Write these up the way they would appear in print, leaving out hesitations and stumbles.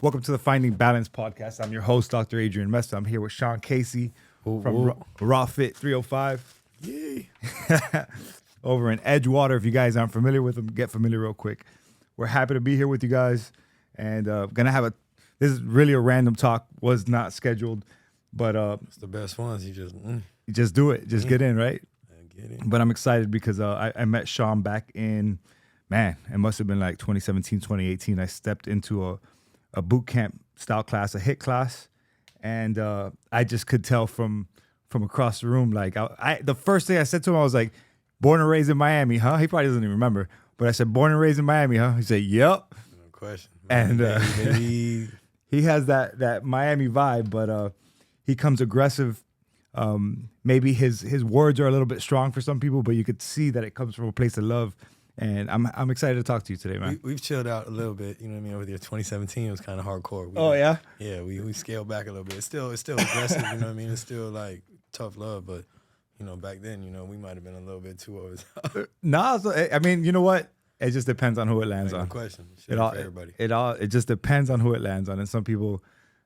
Welcome to the Finding Balance podcast. I'm your host, Dr. Adrian Mesa. I'm here with Sean Casey from Raw Fit 305. Yay. Over in Edgewater. If you guys aren't familiar with them, get familiar real quick. We're happy to be here with you guys. And gonna have this is really a random talk, was not scheduled, but it's the best ones. You just do it. Just get in, right? Get in. But I'm excited because I met Sean back in, it must have been like 2017, 2018. I stepped into a boot camp style class, a HIIT class, and I just could tell from across the room, like the first thing I said to him, I was like, "Born and raised in Miami, huh?" He probably doesn't even remember, but I said, "Born and raised in Miami, huh?" He said, "Yep." No question. And he has that Miami vibe, but he comes aggressive. Maybe his words are a little bit strong for some people, but you could see that it comes from a place of love. And I'm excited to talk to you today, man. We've chilled out a little bit, you know what I mean? Over there, 2017 was kind of hardcore. Yeah? Yeah, we scaled back a little bit. It's still aggressive, you know what I mean? It's still like tough love, but you know, back then, you know, we might have been a little bit too over the top. I mean, you know what? It just depends on who it lands on. No question. For everybody. It just depends on who it lands on, and some people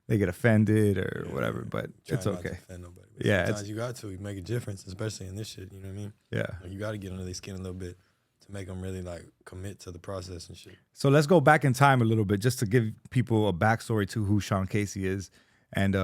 they get offended or whatever, but Try it's not okay. to offend nobody. But yeah, sometimes you got to make a difference, especially in this shit. You know what I mean? Yeah, you got to get under their skin a little bit to make them really like commit to the process and shit. So let's go back in time a little bit, just to give people a backstory to who Sean Casey is, and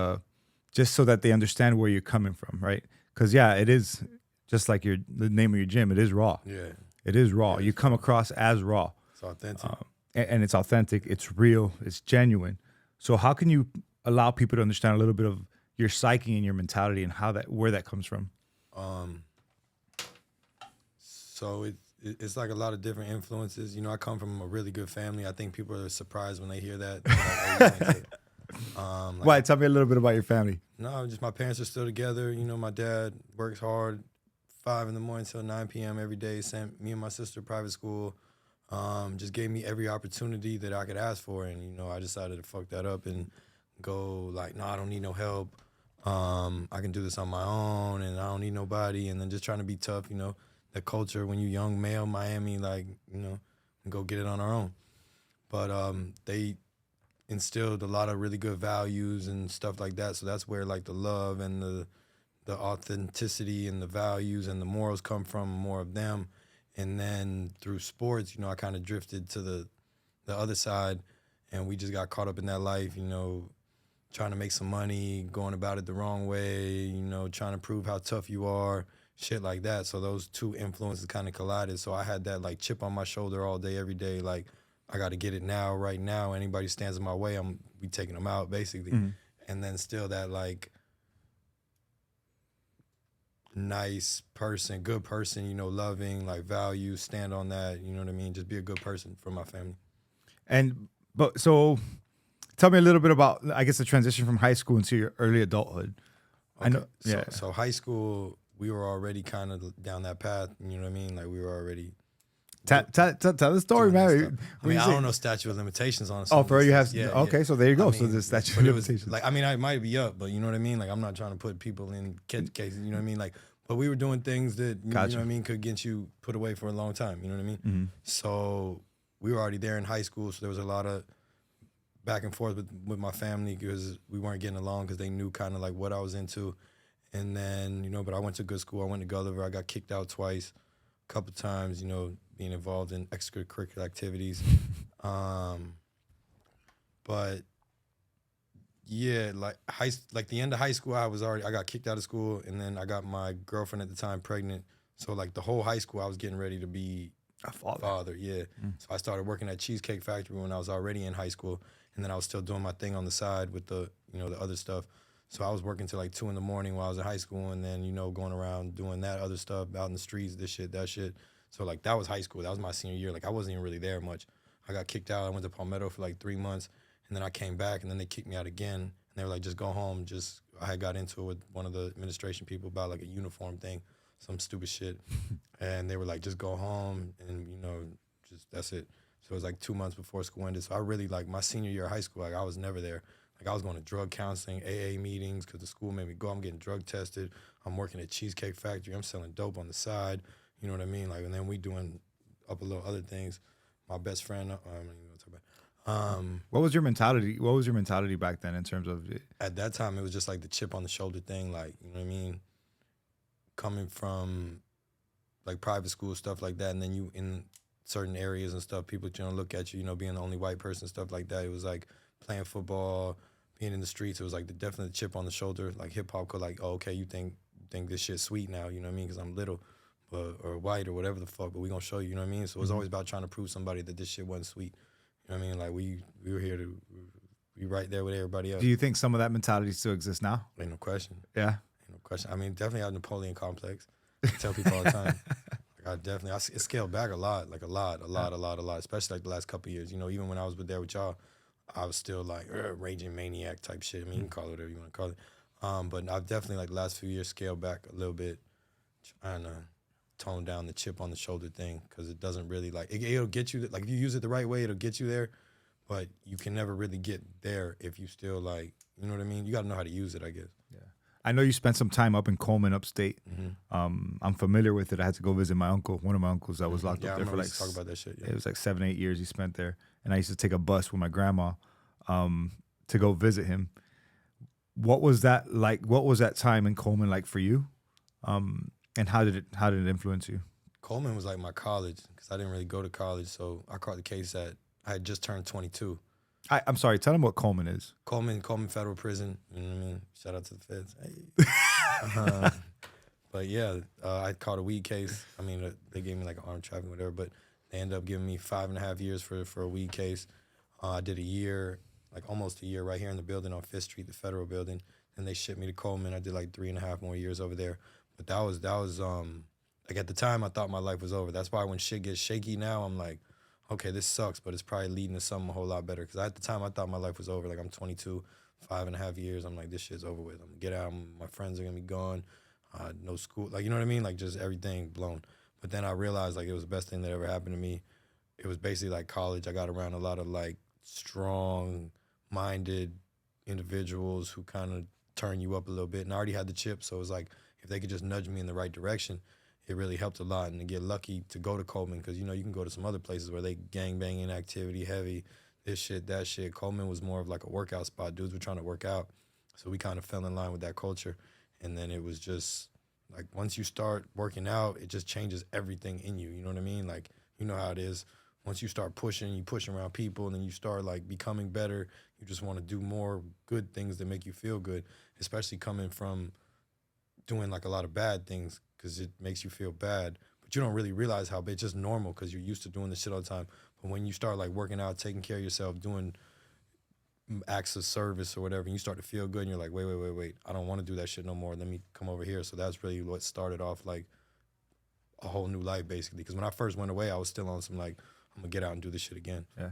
just so that they understand where you're coming from, right? Because it is just like the name of your gym. It is raw. Yeah, it is raw. Yeah, you come across as raw. It's authentic, and it's authentic. It's real. It's genuine. So how can you allow people to understand a little bit of your psyche and your mentality and where that comes from? So it's like a lot of different influences. You know, I come from a really good family. I think people are surprised when they hear that. Why? Tell me a little bit about your family. No, just my parents are still together. You know, my dad works hard, 5 a.m. till 9 p.m. every day. Sent me and my sister to private school. Just gave me every opportunity that I could ask for. And, you know, I decided to fuck that up and go like, no, I don't need no help. I can do this on my own and I don't need nobody. And then just trying to be tough, you know, the culture when you young male, Miami, like, you know, and go get it on our own. But they instilled a lot of really good values and stuff like that. So that's where like the love and the authenticity and the values and the morals come from, more of them. And then through sports, you know, I kind of drifted to the other side, and we just got caught up in that life, you know, trying to make some money, going about it the wrong way, you know, trying to prove how tough you are, shit like that. So those two influences kind of collided. So I had that like chip on my shoulder all day, every day, like I got to get it now, right now. Anybody stands in my way, we taking them out, basically. Mm-hmm. And then still that like nice person, good person, you know, loving, like value, stand on that, you know what I mean? Just be a good person for my family. But so tell me a little bit about, I guess, the transition from high school into your early adulthood. Okay. I know. So high school, we were already kind of down that path, you know what I mean? Like we were already. Tell the story, man. I mean, I don't know statute of limitations on. Oh, for you have. Okay, so there you go. So the statute of limitations. Like, I mean, I might be up, but you know what I mean. Like, I'm not trying to put people in cases. You know what I mean. Like, but we were doing things that you know what I mean could get you put away for a long time. You know what I mean. Mm-hmm. So we were already there in high school. So there was a lot of back and forth with my family because we weren't getting along because they knew kind of like what I was into. And then, you know, but I went to good school. I went to Gulliver. I got kicked out twice, a couple times, you know, being involved in extracurricular activities. But yeah, like the end of high school, I got kicked out of school, and then I got my girlfriend at the time pregnant. So like the whole high school, I was getting ready to be a father. Yeah. So I started working at Cheesecake Factory when I was already in high school, and then I was still doing my thing on the side with the other stuff. So I was working till like 2 a.m. while I was in high school, and then, you know, going around doing that other stuff out in the streets, this shit, that shit. So like that was high school. That was my senior year. Like I wasn't even really there much. I got kicked out. I went to Palmetto for like 3 months, and then I came back, and then they kicked me out again. And they were like, just go home. I had got into it with one of the administration people about like a uniform thing, some stupid shit. And they were like, just go home, and, you know, just that's it. So it was like 2 months before school ended. So I really, like, my senior year of high school, like I was never there. Like I was going to drug counseling, AA meetings, because the school made me go. I'm getting drug tested. I'm working at Cheesecake Factory. I'm selling dope on the side. You know what I mean? Like, and then we doing up a little other things. My best friend, I don't even know what to talk about. What was your mentality? What was your mentality back then in terms of it? At that time, it was just like the chip on the shoulder thing. Like, you know what I mean? Coming from like private school, stuff like that, and then you in certain areas and stuff, people look at you, being the only white person, stuff like that. It was like playing football, being in the streets. It was like the definite chip on the shoulder, like hip hop. Like, oh, okay, you think this shit's sweet now, you know what I mean? Because I'm little, or white or whatever the fuck, but we gonna show you, you know what I mean? So it was always about trying to prove somebody that this shit wasn't sweet. You know what I mean? Like we were here to be right there with everybody else. Do you think some of that mentality still exists now? Ain't no question. Yeah. Ain't no question. I mean, definitely have Napoleon complex. I tell people all the time. It scaled back a lot, like a lot, especially like the last couple of years. Even when I was there with y'all, I was still like raging maniac type shit. I mean, you can call it whatever you want to call it. But I've definitely like the last few years scaled back a little bit, trying to tone down the chip on the shoulder thing, because it doesn't really it'll get you, like if you use it the right way, it'll get you there, but you can never really get there if you still you know what I mean? You got to know how to use it, I guess. Yeah. I know you spent some time up in Coleman, upstate. Mm-hmm. I'm familiar with it. I had to go visit my uncle, one of my uncles that was locked up there for like, talk about that shit. Yeah. It was like 7-8 years he spent there. And I used to take a bus with my grandma to go visit him. What was that like? What was that time in Coleman like for you? And how did it influence you? Coleman was like my college, because I didn't really go to college. So I caught the case that I had just turned 22. I'm sorry, tell them what Coleman is. Coleman Federal Prison. You know what I mean? Shout out to the feds. Hey. But yeah, I caught a weed case. I mean, they gave me like an armed trafficking, whatever, but they ended up giving me 5.5 years for a weed case. I did a year, like almost a year right here in the building on 5th Street, the federal building. And they shipped me to Coleman. I did like 3.5 more years over there. But that was like at the time I thought my life was over. That's why when shit gets shaky now, I'm like, okay, this sucks, but it's probably leading to something a whole lot better. Because at the time I thought my life was over. Like I'm 22, 5.5 years. I'm like, this shit's over with. I'm gonna get out. My friends are gonna be gone. No school. Like, you know what I mean? Like just everything blown. But then I realized like it was the best thing that ever happened to me. It was basically like college. I got around a lot of like strong-minded individuals who kind of turn you up a little bit. And I already had the chip, so it was like if they could just nudge me in the right direction, it really helped a lot. And to get lucky to go to Coleman, because you can go to some other places where they gang-banging activity heavy, this shit, that shit. Coleman was more of like a workout spot. Dudes were trying to work out, so we kind of fell in line with that culture. And then it was just like once you start working out, it just changes everything in you. You know what I mean? Like, you know how it is. Once you start pushing, you push around people, and then you start like becoming better. You just want to do more good things that make you feel good, especially coming from doing like a lot of bad things, because it makes you feel bad. But you don't really realize how it's just normal because you're used to doing this shit all the time. But when you start like working out, taking care of yourself, doing acts of service or whatever, and you start to feel good, and you're like, wait, I don't want to do that shit no more. Let me come over here. So that's really what started off like a whole new life, basically. Because when I first went away, I was still on some like, I'm gonna get out and do this shit again. Yeah.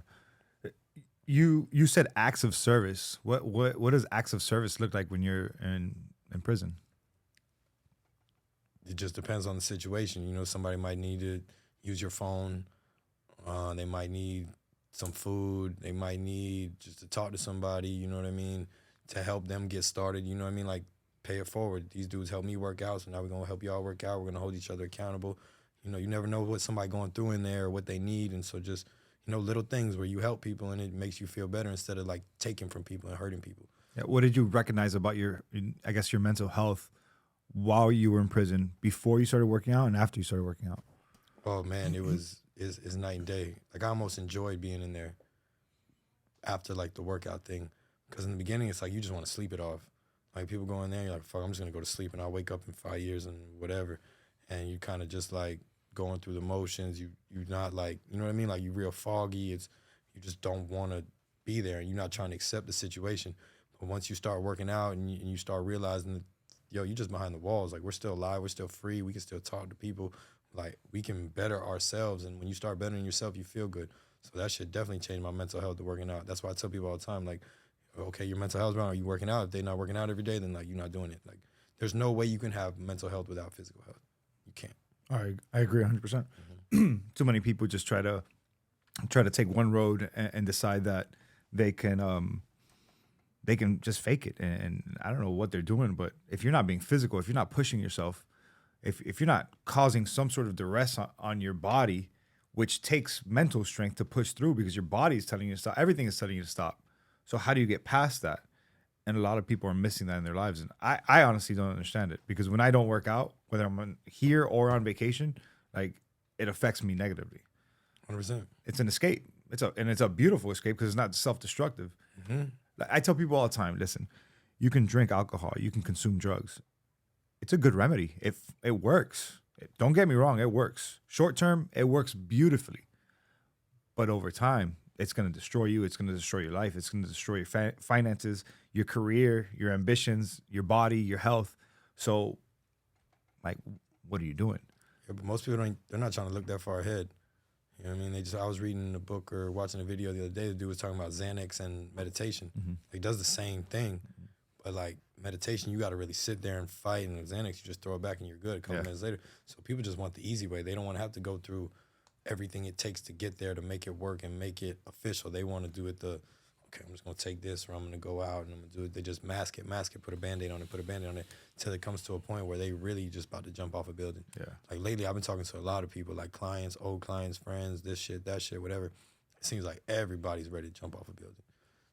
You said acts of service. What does acts of service look like when you're in prison? It just depends on the situation. Somebody might need to use your phone. They might need some food. They might need just to talk to somebody, you know what I mean, to help them get started, you know what I mean, like pay it forward. These dudes help me work out, so now we're going to help y'all work out. We're going to hold each other accountable. You never know what somebody going through in there or what they need, and so just, little things where you help people and it makes you feel better instead of like taking from people and hurting people. Yeah, what did you recognize about your mental health while you were in prison, before you started working out and after you started working out? Oh man, it's night and day. Like I almost enjoyed being in there after like the workout thing, because in the beginning it's like you just want to sleep it off. Like people go in there, you're like, fuck, I'm just gonna go to sleep and I'll wake up in 5 years and whatever, and you kind of just like going through the motions. You're not like, you know what I mean? Like you real foggy. You just don't want to be there, and you're not trying to accept the situation. But once you start working out and you start realizing that, you're just behind the walls. Like we're still alive, we're still free, we can still talk to people. Like we can better ourselves, and when you start bettering yourself, you feel good. So that shit definitely changed my mental health to working out. That's why I tell people all the time, like, okay, your mental health's wrong. Are you working out? If they're not working out every day, then like you're not doing it. Like there's no way you can have mental health without physical health. You can't. I agree 100%. Mm-hmm. Too many people just try to take one road and decide that they can just fake it, and I don't know what they're doing. But if you're not being physical, if you're not pushing yourself, if you're not causing some sort of duress on your body, which takes mental strength to push through because your body is telling you to stop, everything is telling you to stop. So how do you get past that? And a lot of people are missing that in their lives. And I honestly don't understand it, because when I don't work out, whether I'm here or on vacation, like, it affects me negatively. 100%. It's an escape. It's a beautiful escape because it's not self-destructive. Like, I tell people all the time, listen, you can drink alcohol, you can consume drugs. It's a good remedy. It works. Don't get me wrong, it works. Short term, it works beautifully. But over time, it's going to destroy you. It's going to destroy your life. It's going to destroy your finances, your career, your ambitions, your body, your health. So, like, what are you doing? Yeah, but most people they're not trying to look that far ahead. You know what I mean? I was reading a book or watching a video the other day. The dude was talking about Xanax and meditation. It does the same thing, but like meditation, you got to really sit there and fight. And with Xanax, you just throw it back and you're good a couple minutes later. So people just want the easy way. They don't want to have to go through everything it takes to get there to make it work and make it official. They want to do it okay, I'm just going to take this, or I'm going to go out and I'm going to do it. They just mask it, put a Band-Aid on it, till it comes to a point where they really just about to jump off a building. Yeah. Like lately, I've been talking to a lot of people, like clients, old clients, friends, this shit, that shit, whatever. It seems like everybody's ready to jump off a building.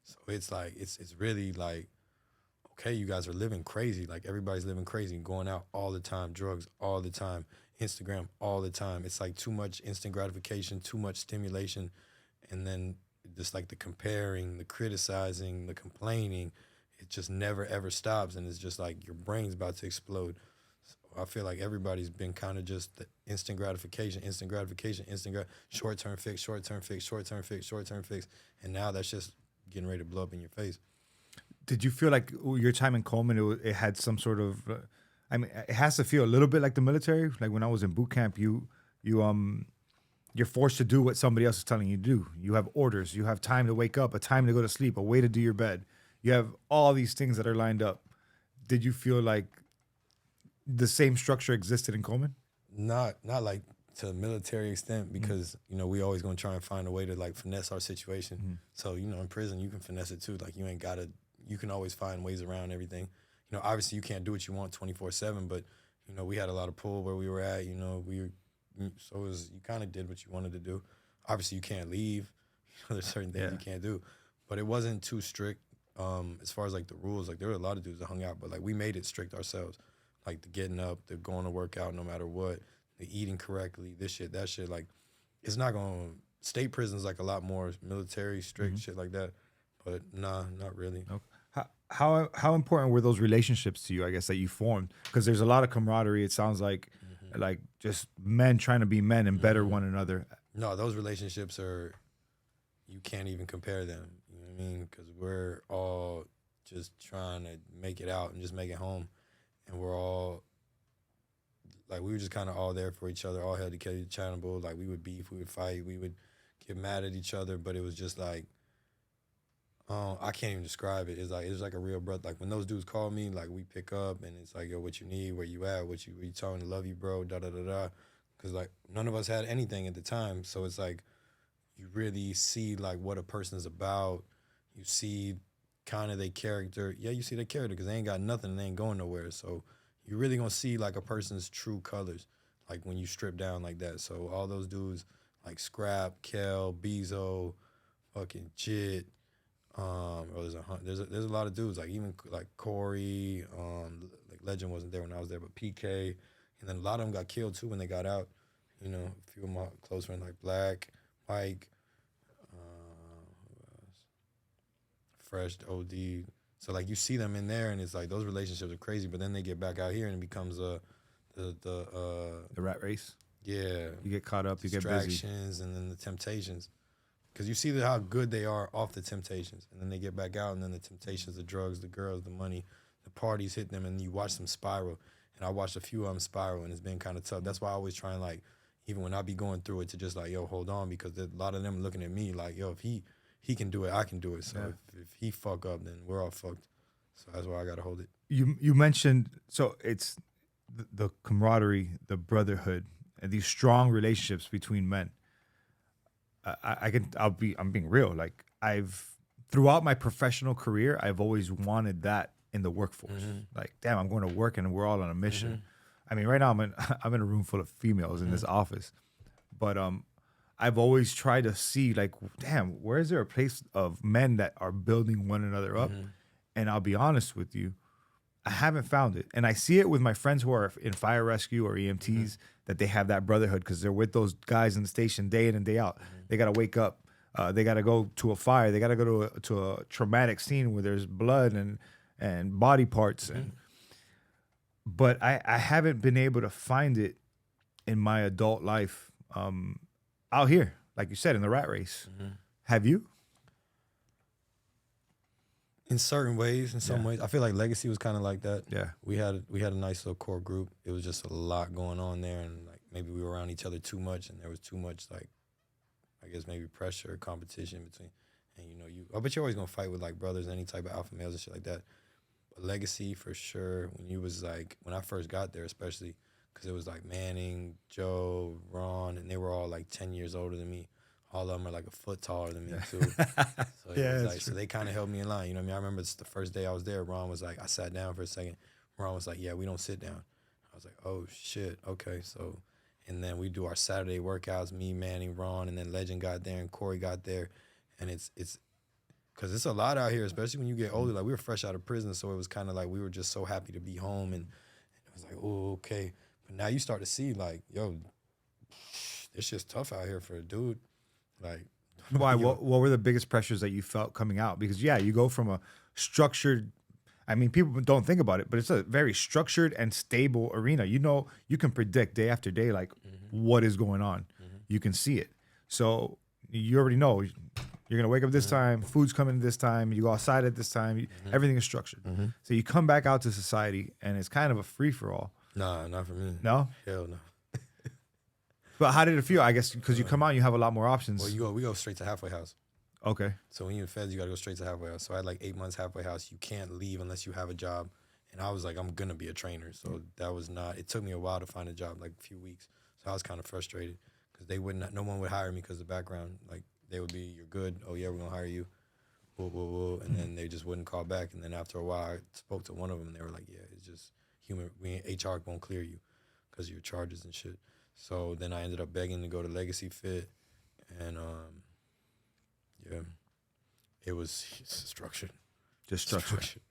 So it's like, it's really like, okay, you guys are living crazy. Like everybody's living crazy, going out all the time, drugs all the time, Instagram all the time. It's like too much instant gratification, too much stimulation, and then just like the comparing, the criticizing, the complaining, it just never ever stops, and it's just like your brain's about to explode. So I feel like everybody's been kind of just the instant gratification, short-term fix, and now that's just getting ready to blow up in your face. Did you feel like your time in Coleman, it had some sort of, I mean, it has to feel a little bit like the military. Like when I was in boot camp, you're forced to do what somebody else is telling you to do. You have orders. You have time to wake up, a time to go to sleep, a way to do your bed. You have all these things that are lined up. Did you feel like the same structure existed in Coleman? Not like to a military extent, because we always gonna try and find a way to like finesse our situation. So in prison you can finesse it too. Like you can always find ways around everything. Obviously you can't do what you want 24/7, but we had a lot of pull where we were at. You kind of did what you wanted to do. Obviously you can't leave. There's certain things you can't do, but it wasn't too strict as far as like the rules. Like there were a lot of dudes that hung out, but like we made it strict ourselves. Like the getting up, the going to work out no matter what, the eating correctly, this shit, that shit. Like it's not going to, state prison's like a lot more military strict shit like that, but nah, not really. Okay. How important were those relationships to you, I guess, that you formed? Because there's a lot of camaraderie. It sounds like just men trying to be men and better one another. No, those relationships you can't even compare them. You know what I mean? Because we're all just trying to make it out and just make it home. And we're all, like, we were just kind of all there for each other, all held each other accountable. Like, we would beef, we would fight, we would get mad at each other, but it was just like, I can't even describe it. It's like a real brother. Like when those dudes call me, like we pick up and it's like, yo, what you need, where you at, what you telling to love you, bro, da da da da. Because like none of us had anything at the time, so it's like you really see like what a person is about. You see kind of their character. Yeah, you see their character because they ain't got nothing and they ain't going nowhere. So you're really gonna see like a person's true colors, like when you strip down like that. So all those dudes like Scrap, Kel, Bezo, fucking Jit. There's a lot of dudes, like even like Corey, like Legend wasn't there when I was there, but PK, and then a lot of them got killed too when they got out. A few of my close friends like Black, Mike, Fresh, OD. So like you see them in there, and it's like those relationships are crazy. But then they get back out here, and it becomes the rat race. Yeah, you get caught up, you get busy, distractions, and then the temptations. Because you see how good they are off the temptations. And then they get back out, and then the temptations, the drugs, the girls, the money, the parties hit them, and you watch them spiral. And I watched a few of them spiral, and it's been kind of tough. That's why I always try and, like, even when I be going through it, to just, like, yo, hold on, because a lot of them looking at me like, yo, if he can do it, I can do it. So if he fuck up, then we're all fucked. So that's why I got to hold it. You mentioned, so it's the camaraderie, the brotherhood, and these strong relationships between men. I'm being real. Like throughout my professional career, I've always wanted that in the workforce. Like, damn, I'm going to work and we're all on a mission. I mean, right now I'm in a room full of females in this office, but I've always tried to see like, damn, where is there a place of men that are building one another up? And I'll be honest with you, I haven't found it. And I see it with my friends who are in fire rescue or EMTs that they have that brotherhood because they're with those guys in the station day in and day out. They got to wake up. They got to go to a fire. They got to go to a traumatic scene where there's blood and body parts. But I haven't been able to find it in my adult life out here, like you said, in the rat race. Have you? In certain ways, in some Yeah. ways, I feel like Legacy was kind of like that. Yeah. We had a nice little core group. It was just a lot going on there, and like maybe we were around each other too much, and there was too much like, I guess maybe pressure or competition between. And but you're always gonna fight with like brothers, any type of alpha males and shit like that. But Legacy for sure. When I first got there, especially because it was like Manning, Joe, Ron, and they were all like 10 years older than me. All of them are like a foot taller than me too. So so they kind of held me in line. You know what I mean? I remember it's the first day I was there. Ron was like, I sat down for a second. Ron was like, yeah, we don't sit down. I was like, oh shit, okay. So, and then we do our Saturday workouts. Me, Manning, Ron, and then Legend got there and Corey got there, and it's because it's a lot out here, especially when you get older. Like we were fresh out of prison, so it was kind of like we were just so happy to be home, and it was like, oh okay. But now you start to see like, yo, it's just tough out here for a dude. Like, Why? What were the biggest pressures that you felt coming out? Because you go from a structured. I mean, people don't think about it, but it's a very structured and stable arena. You can predict day after day, like what is going on. You can see it. So you already know you're gonna wake up this time, food's coming this time, you go outside at this time. Everything is structured. So you come back out to society, and it's kind of a free for all. Nah, not for me. No, Hell no. but how did it feel? I guess because you come out, you have a lot more options. Well, we go straight to halfway house. Okay. So when you're in feds, you got to go straight to halfway house. So I had like 8 months halfway house. You can't leave unless you have a job. And I was like, I'm going to be a trainer. So that was not, it took me a while to find a job, like a few weeks. So I was kind of frustrated because no one would hire me because of the background. Like they would be, you're good. Oh yeah, we're going to hire you. Whoa, whoa, whoa. And then they just wouldn't call back. And then after a while, I spoke to one of them and they were like, yeah, it's just human. HR won't clear you because of your charges and shit. So then I ended up begging to go to Legacy Fit. And yeah. It was structured. Just structured.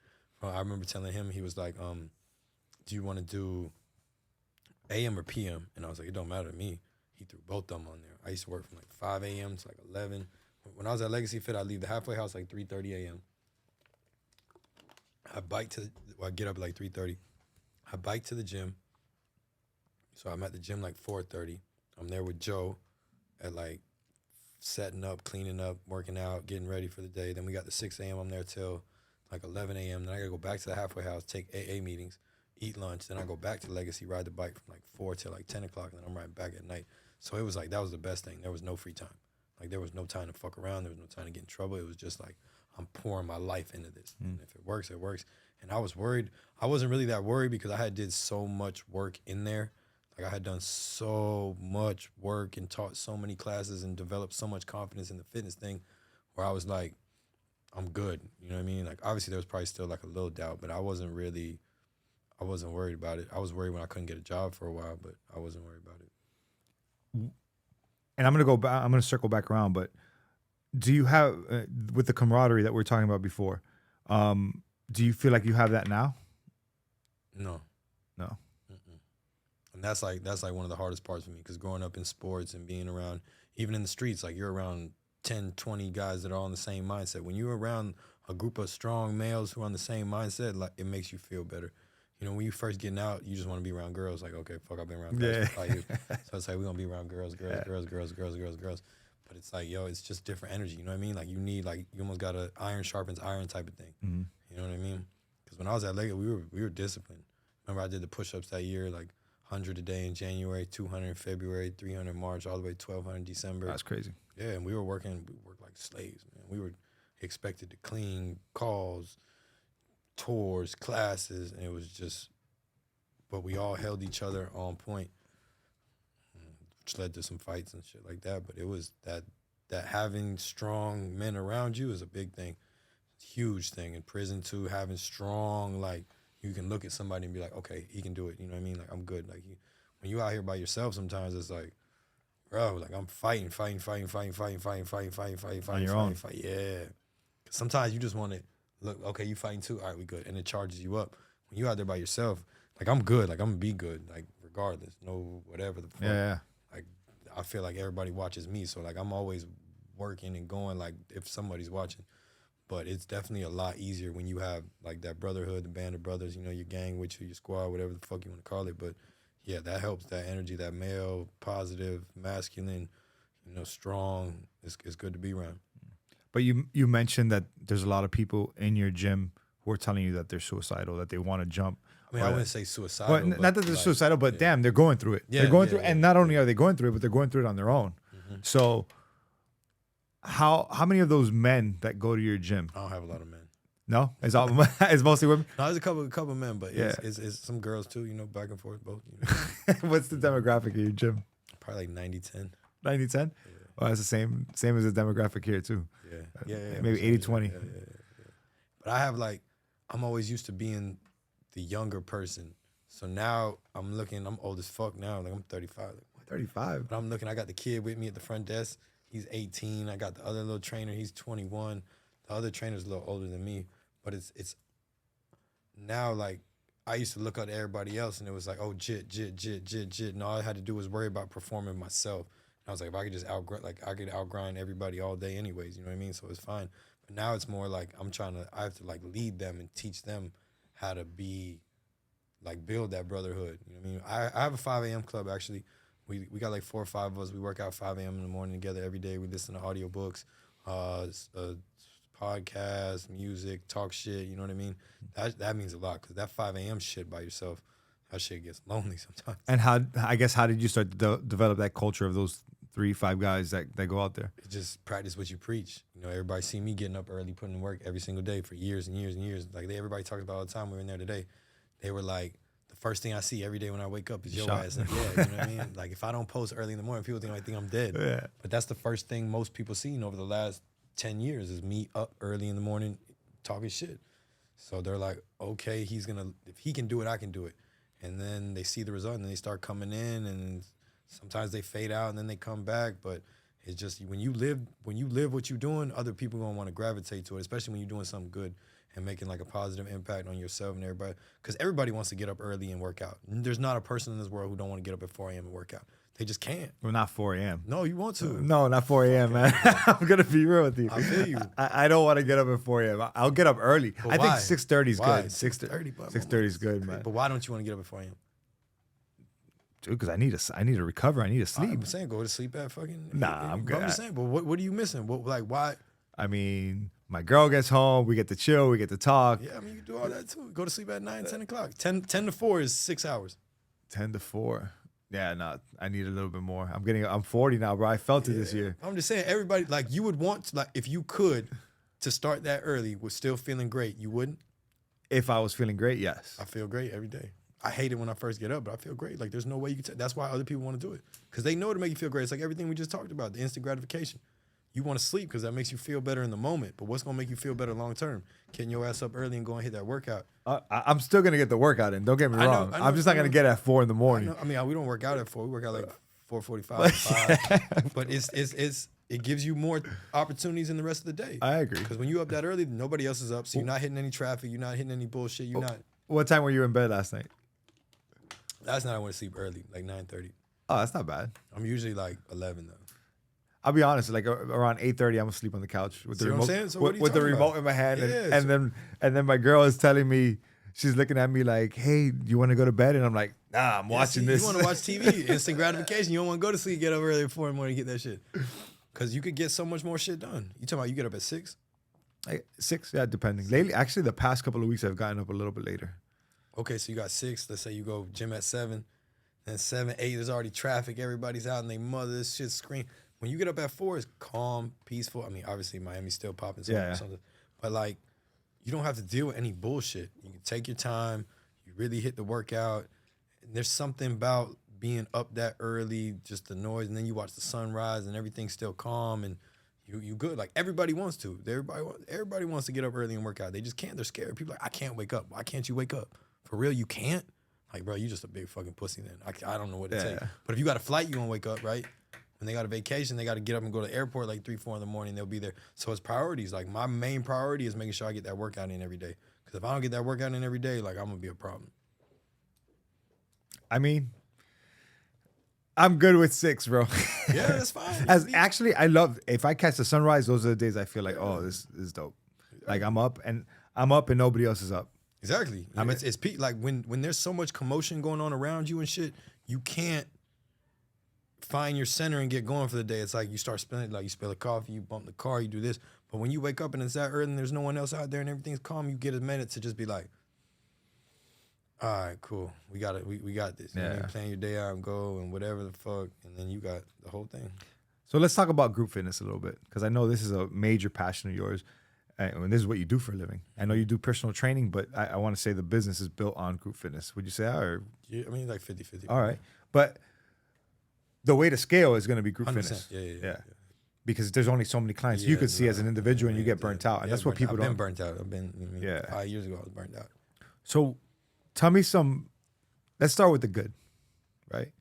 Well, I remember telling him, he was like, do you want to do AM or PM? And I was like, it don't matter to me. He threw both of them on there. I used to work from like 5 a.m. to like 11. When I was at Legacy Fit, I'd leave the halfway house like 3:30 a.m. I'd get up at like 3:30. I bike to the gym. So I'm at the gym like 4:30. I'm there with Joe at like setting up, cleaning up, working out, getting ready for the day. Then we got the 6 a.m. I'm there till like 11 a.m. Then I gotta go back to the halfway house, take AA meetings, eat lunch. Then I go back to Legacy, ride the bike from like 4 till like 10 o'clock, and then I'm riding back at night. So it was like, that was the best thing. There was no free time. Like there was no time to fuck around. There was no time to get in trouble. It was just like, I'm pouring my life into this. And if it works, it works. And I was worried. I wasn't really that worried because I had did so much work in there. Like I had done so much work and taught so many classes and developed so much confidence in the fitness thing where I was like, I'm good. You know what I mean? Like obviously there was probably still like a little doubt, but I wasn't worried about it. I was worried when I couldn't get a job for a while, but I wasn't worried about it. And I'm gonna circle back around, but do you have with the camaraderie that we were talking about before? Do you feel like you have that now? No. Mm-mm. And that's like one of the hardest parts for me because growing up in sports and being around, even in the streets, like you're around 10, 20 guys that are all in the same mindset. When you're around a group of strong males who are on the same mindset, like it makes you feel better. You know, when you first getting out, you just want to be around girls. Like, okay, fuck, I've been around girls for 5 years. So it's like, we're going to be around girls. But it's like, yo, it's just different energy. You know what I mean? Like, you need, like, you almost got a iron sharpens iron type of thing. Mm-hmm. You know what I mean? Because when I was at Lego, we were disciplined. Remember, I did the push-ups that year, like 100 a day in January, 200 in February, 300 in March, all the way to 1,200 in December. That's crazy. Yeah, and we worked like slaves, man. We were expected to clean calls, tours, classes, and it was just, but we all held each other on point, which led to some fights and shit like that. But it was that having strong men around you is a big thing, huge thing in prison too. Having strong, like you can look at somebody and be like, okay, he can do it. You know what I mean? Like, I'm good. Like, when you out here by yourself, sometimes it's like, bro, like I'm fighting. On your own. Yeah. 'Cause sometimes you just want to look, okay, you fighting too? All right, we good. And it charges you up. When you out there by yourself, like I'm good. Like I'm going to be good. Like regardless. No, whatever the fuck. Yeah. Like I feel like everybody watches me. So like I'm always working and going like if somebody's watching. But it's definitely a lot easier when you have like that brotherhood, the band of brothers, you know, your gang with you, your squad, whatever the fuck you want to call it. But yeah, that helps. That energy, that male, positive, masculine, you know, strong. It's good to be around. But you mentioned that there's a lot of people in your gym who are telling you that they're suicidal, that they want to jump. I mean, I wouldn't say suicidal. Well, not that they're like, suicidal, but yeah. damn, they're going through it. Yeah, they're going yeah, through, yeah, and not only are they going through it, but they're going through it on their own. Mm-hmm. So, how many of those men that go to your gym? I don't have a lot of men. No, it's all it's mostly women. No, there's a couple men, but Yeah. it's some girls too. You know, back and forth both. You know. What's the demographic of your gym? Probably like 90-10. 90-10? Yeah. Well, that's the same as the demographic here too. Yeah. Maybe 80-20. Yeah. But I have like, I'm always used to being the younger person. So now I'm old as fuck now. Like I'm 35. Like, 35. but I'm looking, I got the kid with me at the front desk. He's 18. I got the other little trainer. He's 21. The other trainer's a little older than me. But it's now like, I used to look at everybody else and it was like, oh, jit. And all I had to do was worry about performing myself. And I was like, if I could just I could outgrind everybody all day anyways, you know what I mean? So it's fine. But now it's more like I have to like lead them and teach them how to be, like build that brotherhood. You know what I mean? I have a 5 a.m. club actually. We got like 4 or 5 of us. We work out 5 a.m. in the morning together every day. We listen to audiobooks, podcasts, music, talk shit. You know what I mean? That means a lot because that 5 a.m. shit by yourself, that shit gets lonely sometimes. And how did you start to develop that culture of those 3-5 guys that go out there? Just practice what you preach. You know, everybody see me getting up early, putting in work every single day for years and years and years. Like everybody talks about all the time. We were in there today. They were like, the first thing I see every day when I wake up is your ass. And yeah, you know what I mean? Like if I don't post early in the morning, people think I'm dead. Yeah. But that's the first thing most people seen over the last 10 years is me up early in the morning talking shit. So they're like, okay, if he can do it, I can do it. And then they see the result and then they start coming in and sometimes they fade out and then they come back. But it's just when you live what you're doing, other people gonna want to gravitate to it, especially when you're doing something good and making like a positive impact on yourself and everybody. Because everybody wants to get up early and work out. There's not a person in this world who don't want to get up at 4 a.m. and work out. They just can't. Well, not 4 a.m. No, you want to. No, not 4 a.m., man. I'm going to be real with you. I feel you. I don't want to get up at 4 a.m. I'll get up early. But I think why? 6:30 is Why? good. 6:30, 6:30 is good, man. But why don't you want to get up at 4 a.m.? Dude, because I need to recover. I need to sleep. I'm saying go to sleep at fucking. Nah, I'm But good. I'm just saying, but what are you missing? Why? I mean, my girl gets home. We get to chill. We get to talk. Yeah, I mean, you do all that too. Go to sleep at 9, 10 o'clock. 10 to 4 is 6 hours. 10 to 4. Yeah, no, I need a little bit more. I'm 40 now, bro. I felt it this year. I'm just saying, everybody, like, you would want, like, if you could, to start that early with still feeling great, you wouldn't? If I was feeling great, yes. I feel great every day. I hate it when I first get up, but I feel great. Like, there's no way you can that's why other people want to do it. Because they know it'll make you feel great. It's like everything we just talked about, the instant gratification. You want to sleep because that makes you feel better in the moment. But what's going to make you feel better long term? Getting your ass up early and go and hit that workout. I'm still going to get the workout in. Don't get me wrong. I know, I'm just not going to get at 4 in the morning. I mean, we don't work out at 4. We work out like 4:45, 5. But it gives you more opportunities in the rest of the day. I agree. Because when you up that early, nobody else is up. So you're not hitting any traffic. You're not hitting any bullshit. You're not. What time were you in bed last night? Last night I went to sleep early, like 9:30. Oh, that's not bad. I'm usually like 11 though. I'll be honest, like around 8:30, I'm asleep on the couch with the See what I'm remote, saying? So what are you with the talking remote about? in my hand, Yeah, and then my girl is telling me, she's looking at me like, "Hey, do you want to go to bed?" And I'm like, "Nah, I'm watching this." You want to watch TV, instant gratification. You don't want to go to sleep, get up early at 4 in the morning, get that shit. Because you could get so much more shit done. You talking about you get up at 6? Like 6, yeah, depending. Lately, actually, the past couple of weeks, I've gotten up a little bit later. Okay, so you got 6. Let's say you go gym at 7. Then 7, 8, there's already traffic. Everybody's out and they mother, this shit scream. When you get up at 4, it's calm, peaceful. I mean, obviously Miami's still popping or something. But like, you don't have to deal with any bullshit. You can take your time. You really hit the workout. And there's something about being up that early, just the noise, and then you watch the sunrise and everything's still calm and you good. Like everybody wants to. Everybody wants to get up early and work out. They just can't. They're scared. People are like, I can't wake up. Why can't you wake up? for real, you can't. Like, bro, you just a big fucking pussy then. I don't know what to say. Yeah. But if you got a flight, you gonna wake up, right? When they got a vacation, they got to get up and go to the airport like 3, 4 in the morning. They'll be there. So it's priorities. Like, my main priority is making sure I get that workout in every day. Because if I don't get that workout in every day, like, I'm gonna be a problem. I mean, I'm good with 6, bro. Yeah, that's fine. Actually, I love, if I catch the sunrise, those are the days I feel like, oh, this is dope. Like, I'm up and nobody else is up. Exactly. I mean, it's like when there's so much commotion going on around you and shit, you can't find your center and get going for the day. It's like you start spilling, like you spill a coffee, you bump the car, you do this. But when you wake up and it's that early and there's no one else out there and everything's calm, you get a minute to just be like, all right, cool. We got it. We got this. You know what I mean? Plan your day out and go and whatever the fuck. And then you got the whole thing. So let's talk about group fitness a little bit, because I know this is a major passion of yours. And this is what you do for a living. I know you do personal training, but I want to say the business is built on group fitness. Would you say that? Or? Yeah, I mean, like 50-50. All right. But the way to scale is going to be group 100%. fitness. Yeah. Because there's only so many clients you could see as an individual and you get burnt out. And that's what people don't. I've been burnt out. 5 years ago, I was burnt out. So tell me let's start with the good, right?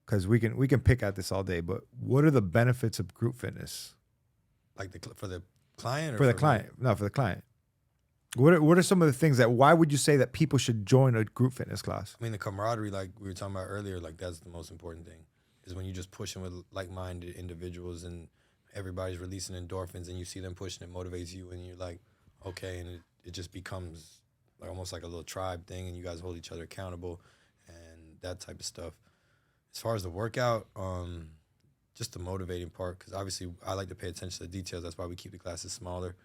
Because we can pick at this all day, but what are the benefits of group fitness? Like for the client? Or for the client. No, for the client. What are some of the things why would you say that people should join a group fitness class? I mean, the camaraderie, like we were talking about earlier, like that's the most important thing, is when you're just pushing with like-minded individuals and everybody's releasing endorphins and you see them pushing, it motivates you and you're like, okay, and it just becomes like almost like a little tribe thing and you guys hold each other accountable and that type of stuff. As far as the workout, just the motivating part, because obviously I like to pay attention to the details. That's why we keep the classes smaller.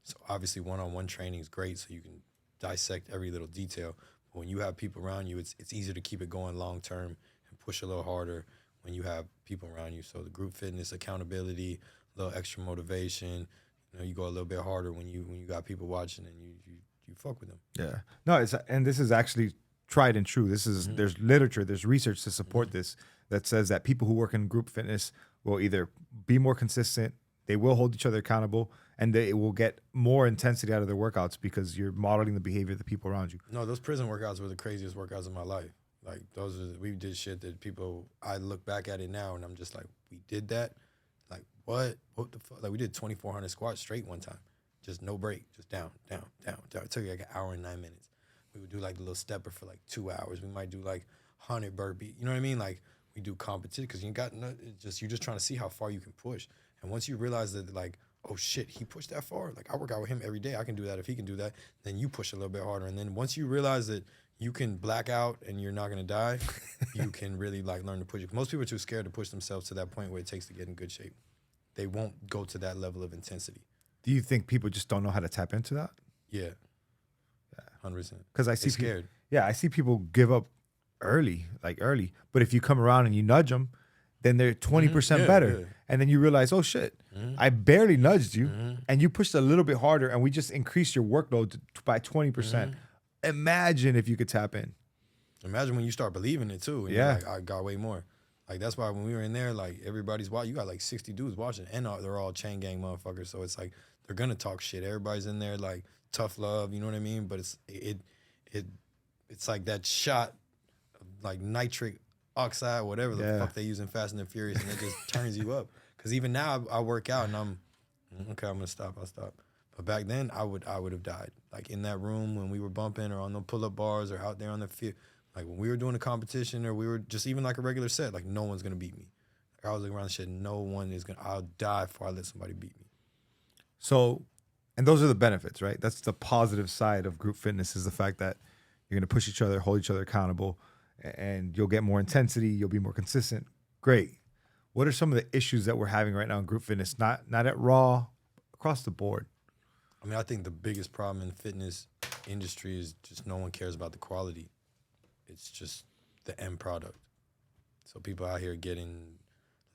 So obviously one-on-one training is great, so you can dissect every little detail. But when you have people around you, it's easier to keep it going long-term and push a little harder when you have people around you. So the group fitness, accountability, a little extra motivation. You know, you go a little bit harder when you got people watching and you fuck with them. Yeah. No, and this is actually tried and true. This is there's literature, there's research to support this that says that people who work in group fitness will either be more consistent, they will hold each other accountable, and they will get more intensity out of their workouts because you're modeling the behavior of the people around you. No, those prison workouts were the craziest workouts of my life. Like we did shit that I look back at it now and I'm just like, we did that? Like what the fuck? Like we did 2,400 squats straight one time. Just no break, just down. It took like an hour and 9 minutes. We would do like the little stepper for like 2 hours. We might do like 100 burpee. You know what I mean? Like we do competition because you're just trying to see how far you can push. And once you realize that, like, oh shit, he pushed that far. Like I work out with him every day. I can do that. If he can do that, then you push a little bit harder. And then once you realize that you can black out and you're not gonna die, you can really like learn to push it. Most people are too scared to push themselves to that point where it takes to get in good shape. They won't go to that level of intensity. Do you think people just don't know how to tap into that? Yeah. 100%. Because I see scared. I see people give up early. But if you come around and you nudge them, then they're 20% better. Yeah. And then you realize, oh shit, I barely nudged you, and you pushed a little bit harder, and we just increased your workload by 20%. Imagine if you could tap in. Imagine when you start believing it too. And you're like, I got way more. Like that's why when we were in there, like everybody's watching. You got like 60 dudes watching, and they're all chain gang motherfuckers. So it's like they're gonna talk shit. Everybody's in there like tough love, you know what I mean? But it's like that shot of like nitric oxide, whatever the fuck they use in Fast and the Furious, and it just turns you up. Because even now I work out and I'm gonna stop. I'll stop. But back then I would have died. Like in that room when we were bumping or on the pull-up bars or out there on the field. Like when we were doing a competition or we were just even like a regular set, like no one's gonna beat me. Like I was looking around and shit, no one is gonna, I'll die before I let somebody beat me. So, and those are the benefits, right? That's the positive side of group fitness, is the fact that you're gonna push each other, hold each other accountable, and you'll get more intensity, you'll be more consistent. Great. What are some of the issues that we're having right now in group fitness? Not at Raw, across the board. I mean, I think the biggest problem in the fitness industry is just no one cares about the quality. It's just the end product. So people out here getting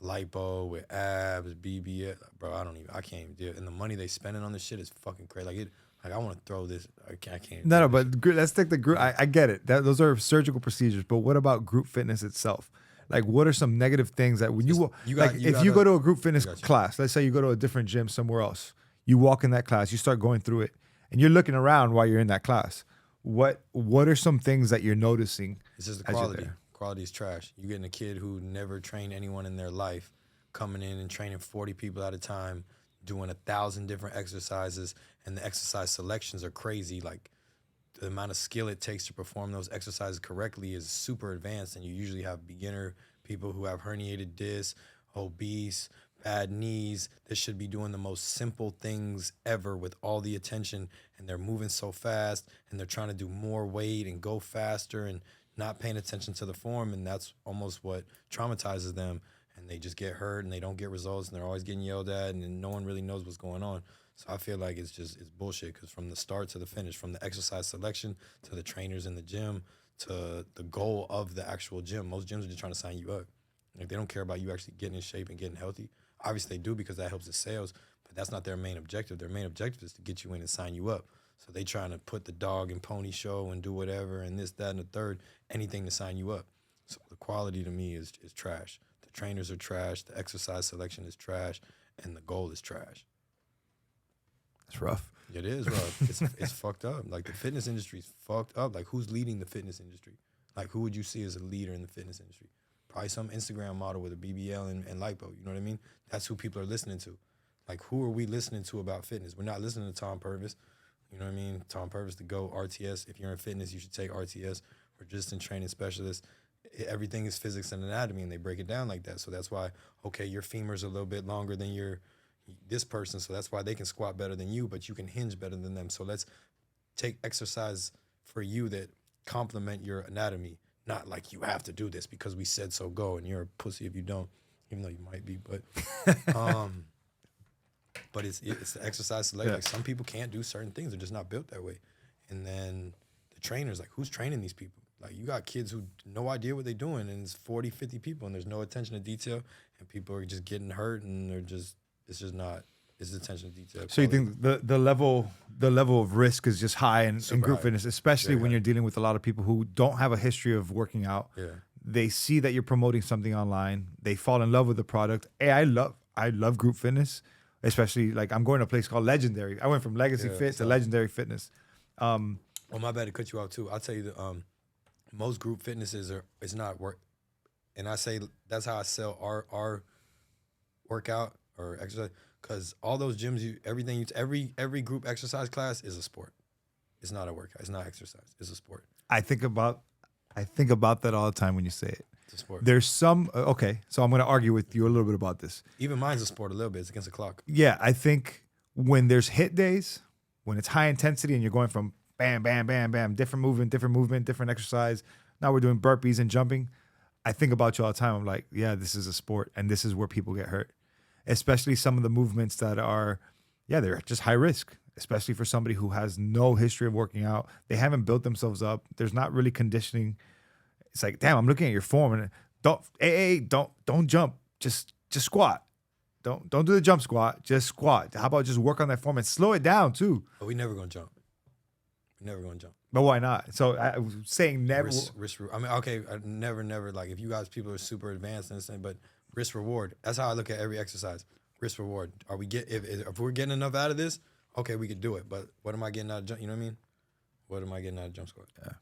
lipo with abs, BBL, bro. I can't even do it. And the money they spending on this shit is fucking crazy. Like I want to throw this. I can't. No, but let's take the group. I get it. Those are surgical procedures. But what about group fitness itself? Like, what are some negative things that when you go to a group fitness class, let's say you go to a different gym somewhere else, you walk in that class, you start going through it, and you're looking around while you're in that class. what are some things that you're noticing? It's just the as you're quality. there? Quality is trash. You're getting a kid who never trained anyone in their life, coming in and training 40 people at a time, doing 1,000 different exercises, and the exercise selections are crazy. Like, the amount of skill it takes to perform those exercises correctly is super advanced, and you usually have beginner people who have herniated discs, obese, bad knees. They should be doing the most simple things ever with all the attention, and they're moving so fast, and they're trying to do more weight and go faster and not paying attention to the form, and that's almost what traumatizes them, and they just get hurt, and they don't get results, and they're always getting yelled at, and then no one really knows what's going on. So I feel like it's bullshit, because from the start to the finish, from the exercise selection to the trainers in the gym to the goal of the actual gym, most gyms are just trying to sign you up. Like, they don't care about you actually getting in shape and getting healthy. Obviously they do, because that helps the sales, but that's not their main objective. Their main objective is to get you in and sign you up. So they trying to put the dog and pony show and do whatever and this, that, and the third, anything to sign you up. So the quality to me is trash. The trainers are trash, the exercise selection is trash, and the goal is trash. It's rough. It is rough. It's fucked up. Like, the fitness industry is fucked up. Like, who's leading the fitness industry? Like, who would you see as a leader in the fitness industry? Probably some Instagram model with a BBL and lipo. You know what I mean? That's who people are listening to. Like, who are we listening to about fitness? We're not listening to Tom Purvis. You know what I mean? Tom Purvis to go RTS. If you're in fitness, you should take RTS. We're just in training specialists. Everything is physics and anatomy, and they break it down like that. So that's why, okay, your femur's a little bit longer than this person, so that's why they can squat better than you, but you can hinge better than them. So let's take exercise for you that complement your anatomy, not like you have to do this because we said so, go, and you're a pussy if you don't, even though you might be. But it's the exercise select. Like, some people can't do certain things; they're just not built that way. And then the trainers, like, who's training these people? Like, you got kids who no idea what they're doing, and it's 40, 50 people, and there's no attention to detail, and people are just getting hurt, and it's attention to detail. So you think the level of risk is just high in group high. fitness, especially Very when high. you're dealing with a lot of people who don't have a history of working out. Yeah. They see that you're promoting something online. They fall in love with the product. Hey, I love group fitness, especially, like, I'm going to a place called Legendary. I went from Legacy Fit to Legendary Fitness. Oh, my bad to cut you off too. I'll tell you most group fitnesses it's not work, and I say that's how I sell our workout or exercise, because all those gyms, every group exercise class is a sport. It's not a workout. It's not exercise. It's a sport. I think about that all the time when you say it. It's a sport. There's some okay, so I'm going to argue with you a little bit about this. Even mine's a sport a little bit. It's against the clock. Yeah, I think when there's hit days, when it's high intensity and you're going from bam, bam, bam, bam, different movement, different exercise. Now we're doing burpees and jumping. I think about you all the time. I'm like, yeah, this is a sport, and this is where people get hurt. Especially some of the movements that are, they're just high risk, especially for somebody who has no history of working out. They haven't built themselves up. There's not really conditioning. It's like, damn, I'm looking at your form, and don't jump. Just squat. Don't do the jump squat. Just squat. How about just work on that form and slow it down too? But we never gonna jump. We're never gonna jump. But why not? So I was saying never. Risk. I mean, okay, never. Like, if you guys, people are super advanced and everything, but risk reward. That's how I look at every exercise. Risk reward. If we're getting enough out of this, okay, we could do it. But what am I getting out of jump? You know what I mean? What am I getting out of jump squat? Yeah.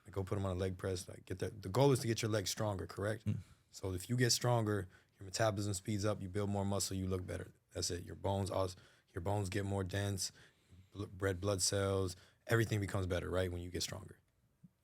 Like, go put them on a leg press. Like, get that. The goal is to get your legs stronger, correct? So if you get stronger, your metabolism speeds up. You build more muscle. You look better. That's it. Your bones get more dense. Red blood cells. Everything becomes better, right, when you get stronger.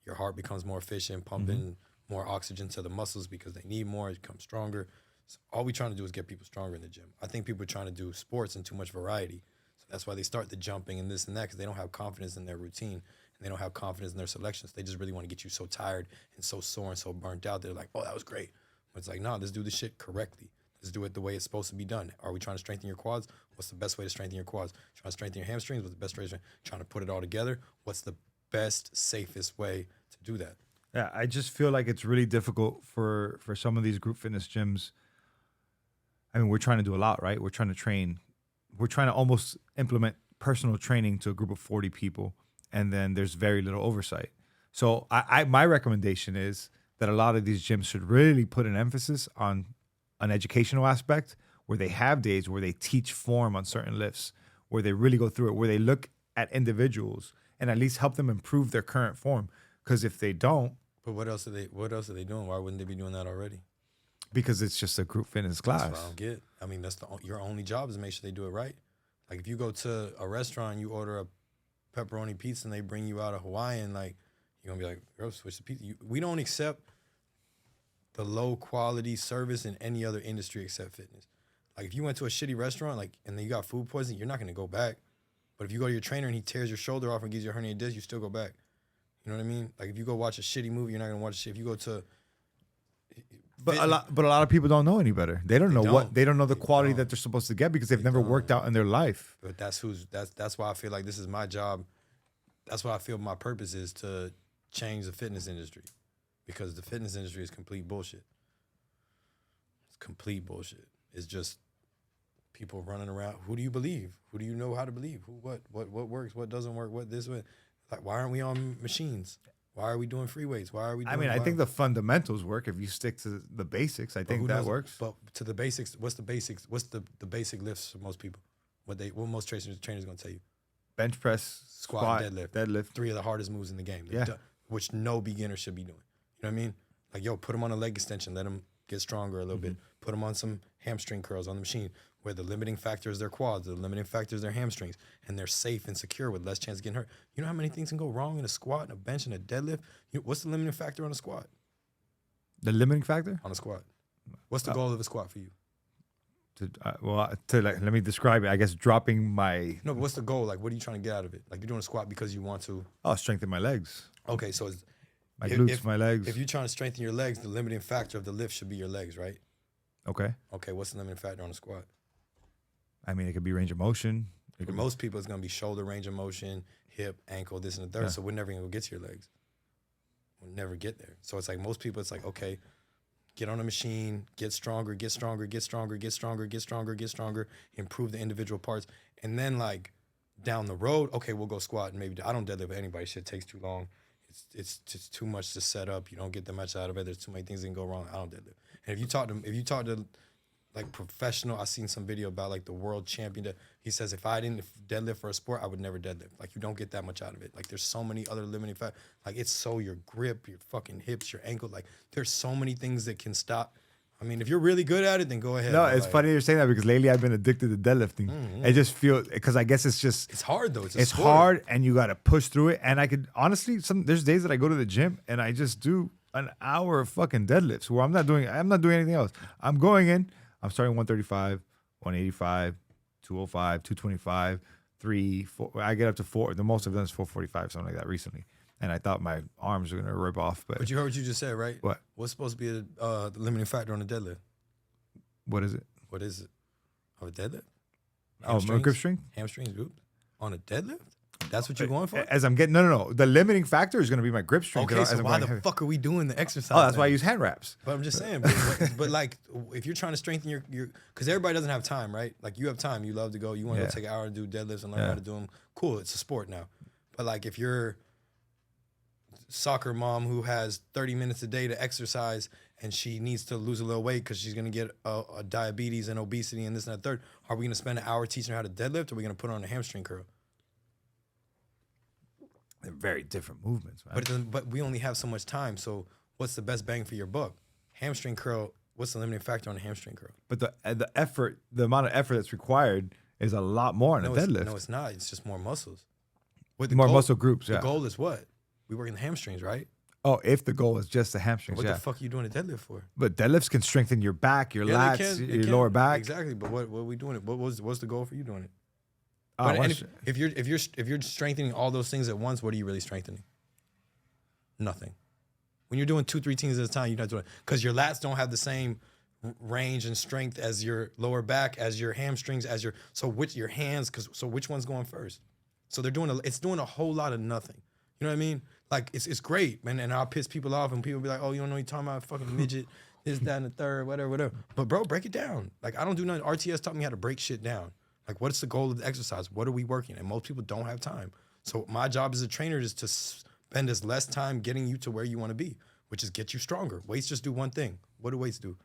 Your heart becomes more efficient, pumping more oxygen to the muscles because they need more. It becomes stronger. So all we're trying to do is get people stronger in the gym. I think people are trying to do sports and too much variety. So that's why they start the jumping and this and that, because they don't have confidence in their routine, and they don't have confidence in their selections. They just really want to get you so tired and so sore and so burnt out. They're like, oh, that was great. But it's like, no, let's do this shit correctly. Let's do it the way it's supposed to be done. Are we trying to strengthen your quads? What's the best way to strengthen your quads? Trying to strengthen your hamstrings? What's the best way to trying to put it all together? What's the best, safest way to do that? Yeah, I just feel like it's really difficult for some of these group fitness gyms. I mean, we're trying to do a lot, right? We're trying to train. We're trying to almost implement personal training to a group of 40 people, and then there's very little oversight. So my recommendation is that a lot of these gyms should really put an emphasis on an educational aspect, where they have days where they teach form on certain lifts, where they really go through it, where they look at individuals and at least help them improve their current form. Because if they don't, But what else are they doing? Why wouldn't they be doing that already? because it's just a group fitness class. That's what I don't get. I mean, your only job is to make sure they do it right. Like if you go to a restaurant, you order a pepperoni pizza, and they bring you out a Hawaiian, like you're gonna be like, "Girl, switch the pizza." We don't accept the low quality service in any other industry except fitness. Like if you went to a shitty restaurant, like and then you got food poisoning, you're not gonna go back. But if you go to your trainer and he tears your shoulder off and gives you a herniated disc, you still go back. You know what I mean? Like if you go watch a shitty movie, you're not gonna watch shit. If you go to But a lot of people don't know any better. They don't know the quality that they're supposed to get because they've never worked out in their life. But that's why I feel like this is my job. That's why I feel my purpose is to change the fitness industry, because the fitness industry is complete bullshit. It's complete bullshit. It's just people running around. Who do you believe? Who do you know how to believe? What works? What doesn't work? What this? What? Like, why aren't we on machines? Why are we doing free weights? Why are we doing I think the fundamentals work if you stick to the basics. I think that works. But to the basics, what's the basics? What's the basic lifts for most people? What most trainers gonna tell you? Bench press, squat, deadlift. 3 of the hardest moves in the game. Yeah. Which no beginner should be doing. You know what I mean? Like, yo, put them on a leg extension. Let them get stronger a little bit. Put them on some hamstring curls on the machine, where the limiting factor is their quads, the limiting factor is their hamstrings, and they're safe and secure with less chance of getting hurt. You know how many things can go wrong in a squat, and a bench, and a deadlift? What's the limiting factor on a squat? The limiting factor? On a squat. What's the goal of a squat for you? Let me describe it. I guess dropping my... No, but what's the goal? Like, what are you trying to get out of it? Like, you're doing a squat because you want to... Oh, strengthen my legs. Okay, so... My glutes, my legs. If you're trying to strengthen your legs, the limiting factor of the lift should be your legs, right? Okay. Okay, what's the limiting factor on a squat? I mean, it could be range of motion. For most people, it's going to be shoulder range of motion, hip, ankle, this and the third. Yeah. So we're never going to get to your legs. We'll never get there. So it's like most people, it's like, okay, get on a machine, get stronger, get stronger, get stronger, get stronger, get stronger, get stronger, improve the individual parts. And then like down the road, okay, we'll go squat. And maybe I don't deadlift with anybody. Shit takes too long. It's just too much to set up. You don't get that much out of it. There's too many things that can go wrong. I don't deadlift. And if you talk to like professional, I seen some video about like the world champion. He says if I didn't deadlift for a sport, I would never deadlift. Like you don't get that much out of it. Like there's so many other limiting factors. Like it's so your grip, your fucking hips, your ankle. Like there's so many things that can stop. I mean, if you're really good at it, then go ahead. No, it's funny you're saying that because lately I've been addicted to deadlifting. I just feel, because I guess it's hard though. It's hard and you got to push through it. And I could honestly, there's days that I go to the gym and I just do an hour of fucking deadlifts where I'm not doing anything else. I'm going in, I'm starting 135, 185, 205, 225, 3, 4. I get up to 4. The most I've done is 445, something like that recently. And I thought my arms were going to rip off. But you heard what you just said, right? What? What's supposed to be the limiting factor on a deadlift? What is it? What is it? On a deadlift? Oh, grip strength? Hamstrings, group? On a deadlift? That's what you're going for? As I'm getting, no. The limiting factor is going to be my grip strength. Okay, so why the fuck are we doing the exercise? Oh, that's why I use hand wraps. But I'm just saying, but like, if you're trying to strengthen your, because everybody doesn't have time, right? Like you have time, you love to go, you want to go take an hour and do deadlifts and learn how to do them. Cool, it's a sport now. But like if you're soccer mom who has 30 minutes a day to exercise and she needs to lose a little weight because she's going to get a diabetes and obesity and this and that third, are we going to spend an hour teaching her how to deadlift, or are we going to put her on a hamstring curl? They're very different movements, man. But we only have so much time, so what's the best bang for your buck? Hamstring curl, what's the limiting factor on a hamstring curl? But the effort, the amount of effort that's required is a lot more on a deadlift. No, it's not. It's just more muscles. More muscle groups, The goal is what? We work in the hamstrings, right? Oh, if the goal is just the hamstrings, what the fuck are you doing a deadlift for? But deadlifts can strengthen your back, your lats, your lower back. Exactly. But what are we doing it? What's the goal for you doing it? If you're strengthening all those things at once, what are you really strengthening? Nothing. When you're doing 2-3 things at a time, you're not doing it because your lats don't have the same range and strength as your lower back, as your hamstrings, your hands. So which one's going first? So it's doing a whole lot of nothing. You know what I mean? Like it's great, man. And I'll piss people off, and people be like, "Oh, you don't know what you're talking about, fucking midget, this, that, and the third, whatever." But bro, break it down. Like I don't do nothing. RTS taught me how to break shit down. Like, what's the goal of the exercise? What are we working? And most people don't have time. So my job as a trainer is to spend as less time getting you to where you want to be, which is get you stronger. Weights just do one thing. What do weights do?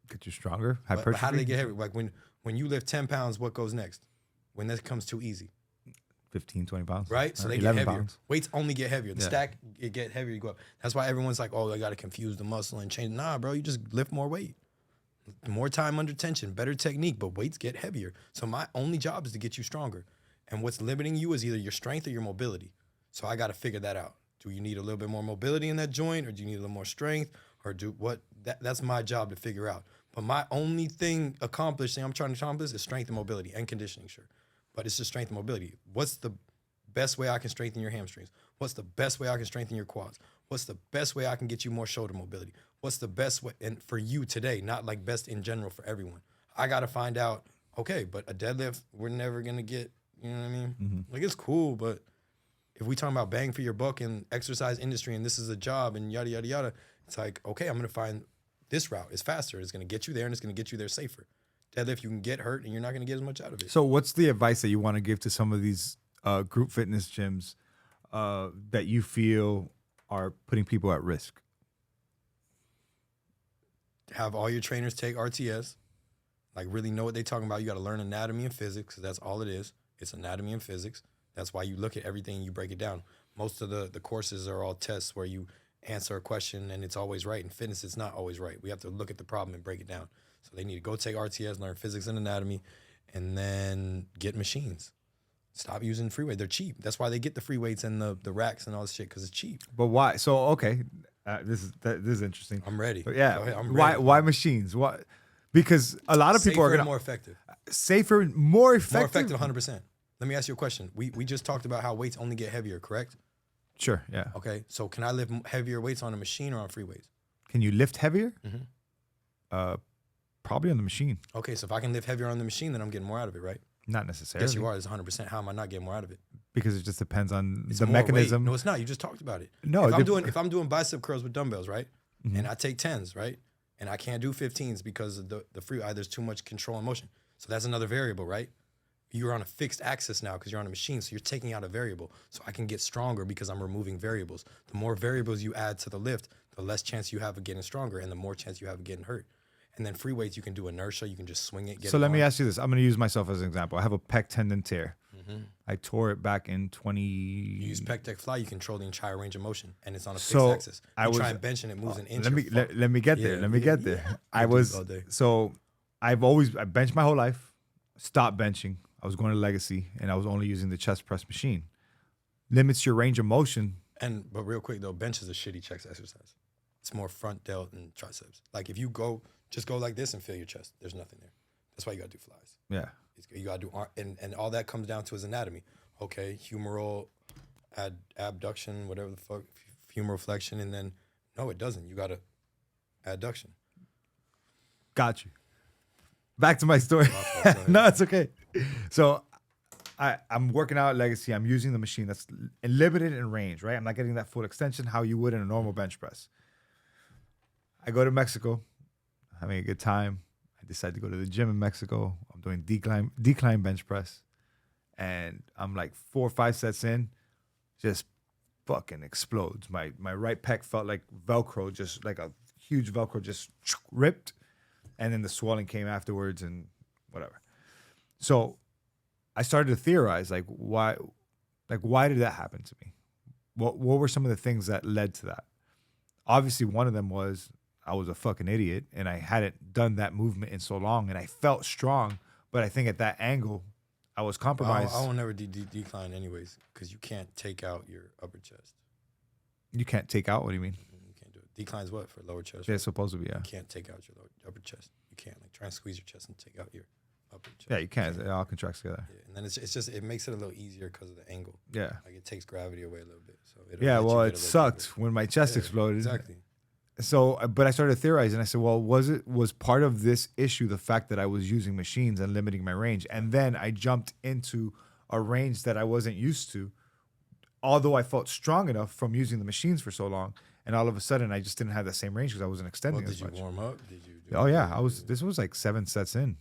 Get you stronger. But how do they get heavy? Like when you lift 10 pounds, what goes next? When that comes too easy. 15, 20 pounds. Right? So Or they get 11 heavier. pounds. Weights only get heavier. The Yeah. stack, it get heavier, you go up. That's why everyone's like, oh, I got to confuse the muscle and change. Nah, bro, you just lift more weight. More time under tension, better technique, but weights get heavier. So my only job is to get you stronger. And what's limiting you is either your strength or your mobility. So I got to figure that out. Do you need a little bit more mobility in that joint, or do you need a little more strength, or do what? That's my job to figure out. But my only thing I'm trying to accomplish is strength and mobility and conditioning, sure. But it's just strength and mobility. What's the best way I can strengthen your hamstrings? What's the best way I can strengthen your quads? What's the best way I can get you more shoulder mobility? What's the best way, and for you today, not like best in general for everyone. I got to find out, okay, but a deadlift, we're never going to get, you know what I mean? Mm-hmm. Like, it's cool, but if we talking about bang for your buck in exercise industry and this is a job and yada, yada, yada, it's like, okay, I'm going to find this route. It's faster. It's going to get you there, and it's going to get you there safer. Deadlift, you can get hurt and you're not going to get as much out of it. So what's the advice that you want to give to some of these group fitness gyms that you feel are putting people at risk? Have all your trainers take RTS, like really know what they're talking about. You got to learn anatomy and physics, because that's all it is. It's anatomy and physics. That's why you look at everything and you break it down. Most of the courses are all tests where you answer a question and it's always right. In fitness, it's not always right. We have to look at the problem and break it down. So they need to go take RTS, learn physics and anatomy, and then get machines. Stop using free weight. They're cheap. That's why they get the free weights and the racks and all this shit, because it's cheap. But why? So, okay, this is interesting. I'm ready. But yeah, Go ahead, I'm ready. why machines? Why? Because a lot of people are Safer going and to... more effective. Safer, more effective? More effective, 100%. Let me ask you a question. We just talked about how weights only get heavier, correct? Sure, yeah. Okay, so can I lift heavier weights on a machine or on free weights? Can you lift heavier? Mm-hmm. Probably on the machine. Okay, so if I can lift heavier on the machine, then I'm getting more out of it, right? Not necessarily. Yes, you are. It's 100%. How am I not getting more out of it? Because it just depends on It's the more mechanism. weight. No, it's not. You just talked about it. No, if I'm doing bicep curls with dumbbells, right? Mm-hmm. And I take 10s, right? And I can't do 15s because of the free. There's too much control and motion. So that's another variable, right? You're on a fixed axis now because you're on a machine, so you're taking out a variable. So I can get stronger because I'm removing variables. The more variables you add to the lift, the less chance you have of getting stronger, and the more chance you have of getting hurt. And then free weights, you can do inertia. You can just swing it. So let me ask you this. I'm going to use myself as an example. I have a pec tendon tear. Mm-hmm. I tore it back in 20... You use pec deck fly, you control the entire range of motion, and it's on a fixed So axis. You try and bench and it moves an inch. Let me get there. Yeah, Let me get there. yeah. I benched my whole life, stopped benching. I was going to legacy, and I was only using the chest press machine. Limits your range of motion. But real quick though, bench is a shitty chest exercise. It's more front delt and triceps. Like if you just go like this and feel your chest. There's nothing there. That's why you gotta do flies. Yeah. You gotta do arm, and all that comes down to is anatomy. Okay, humeral, abduction, whatever the fuck, humeral flexion, and then no, it doesn't. You gotta adduction. Got you. Back to my story. No, it's okay. So I'm working out at legacy. I'm using the machine that's limited in range, right? I'm not getting that full extension how you would in a normal bench press. I go to Mexico, having a good time. I decide to go to the gym in Mexico. I'm doing decline bench press. And I'm like 4 or 5 sets in, just fucking explodes. My right pec felt like Velcro, just like a huge Velcro just ripped. And then the swelling came afterwards and whatever. So I started to theorize, why did that happen to me? What were some of the things that led to that? Obviously, one of them was I was a fucking idiot and I hadn't done that movement in so long and I felt strong, but I think at that angle, I was compromised. I will never decline anyways because you can't take out your upper chest. You can't take out? What do you mean? You can't do it. Decline's what for lower chest? They're supposed to be, yeah. You can't take out your upper chest. You can't try and squeeze your chest and take out your upper chest. Yeah, you can't. It all contracts together. Yeah, and then it's just it makes it a little easier because of the angle. Yeah. Like it takes gravity away a little bit. So it sucked when my chest exploded. Exactly. So, but I started theorizing. I said, well, was part of this issue the fact that I was using machines and limiting my range? And then I jumped into a range that I wasn't used to, although I felt strong enough from using the machines for so long. And all of a sudden, I just didn't have that same range because I wasn't extending as much. Did you warm up? Did you? Oh yeah, This was like 7 sets in.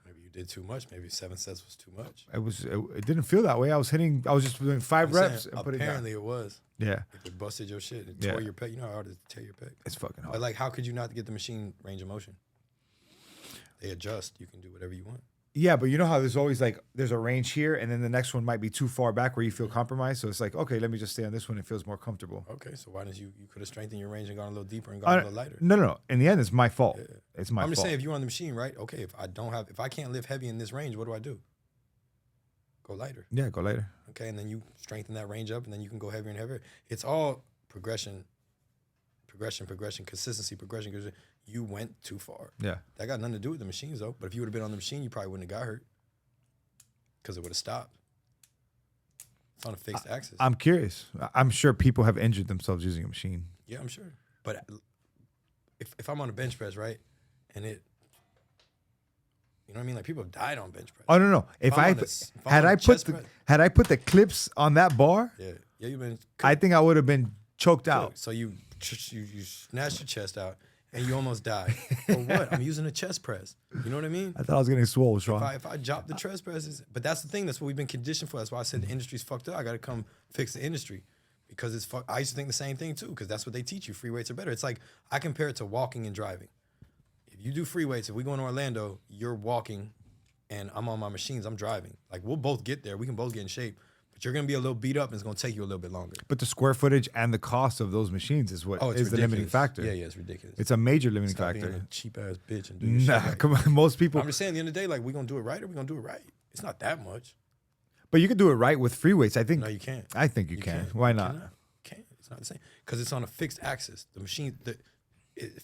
Maybe you did too much. Maybe 7 sets was too much. It didn't feel that way. I was just doing 5 reps. And apparently it was. Yeah. It busted your shit. It tore your pec. You know how hard it is to tear your pec. It's fucking hard. But like, how could you not get the machine range of motion? They adjust. You can do whatever you want. Yeah, but you know how there's always like there's a range here, and then the next one might be too far back where you feel compromised. So it's like, okay, let me just stay on this one. It feels more comfortable. Okay, so why didn't you could have strengthened your range and gone a little deeper and gone a little lighter? No. In the end, it's my fault. Yeah. It's my fault. I'm just saying, if you're on the machine, right? Okay, if I can't lift heavy in this range, what do? Go lighter. Yeah, go later. Okay, and then you strengthen that range up, and then you can go heavier and heavier. It's all progression, consistency, progression. Because you went too far. Yeah, that got nothing to do with the machines though. But if you would have been on the machine, you probably wouldn't have got hurt because it would have stopped. It's on a fixed axis. I'm curious. I'm sure people have injured themselves using a machine. Yeah, I'm sure. But if I'm on a bench press, right, and it, you know what I mean? Like people have died on bench press. Oh no. If I put the clips on that bar, yeah, you've been. I think I would have been choked out. So you snatched your chest out and you almost died. For what? I'm using a chest press. You know what I mean? I thought I was getting swole, Sean. If I drop the chest presses, but that's the thing. That's what we've been conditioned for. That's why I said the industry's fucked up. I got to come fix the industry because it's I used to think the same thing too because that's what they teach you. Free weights are better. It's like I compare it to walking and driving. If you do free weights, if we go in Orlando, you're walking and I'm on my machines, I'm driving. Like we'll both get there. We can both get in shape. But you're going to be a little beat up and it's going to take you a little bit longer. But the square footage and the cost of those machines is what is the limiting factor. Yeah, it's ridiculous. It's a major limiting Stop factor. Being a cheap ass bitch and do your shit right. Come on. Most people. I'm just saying, at the end of the day, like, we're going to do it right or we're going to do it right. It's not that much. But you can do it right with free weights. I think. No, you can't. I think you can. Why not? You can't. It's not the same. Because it's on a fixed axis. The machine,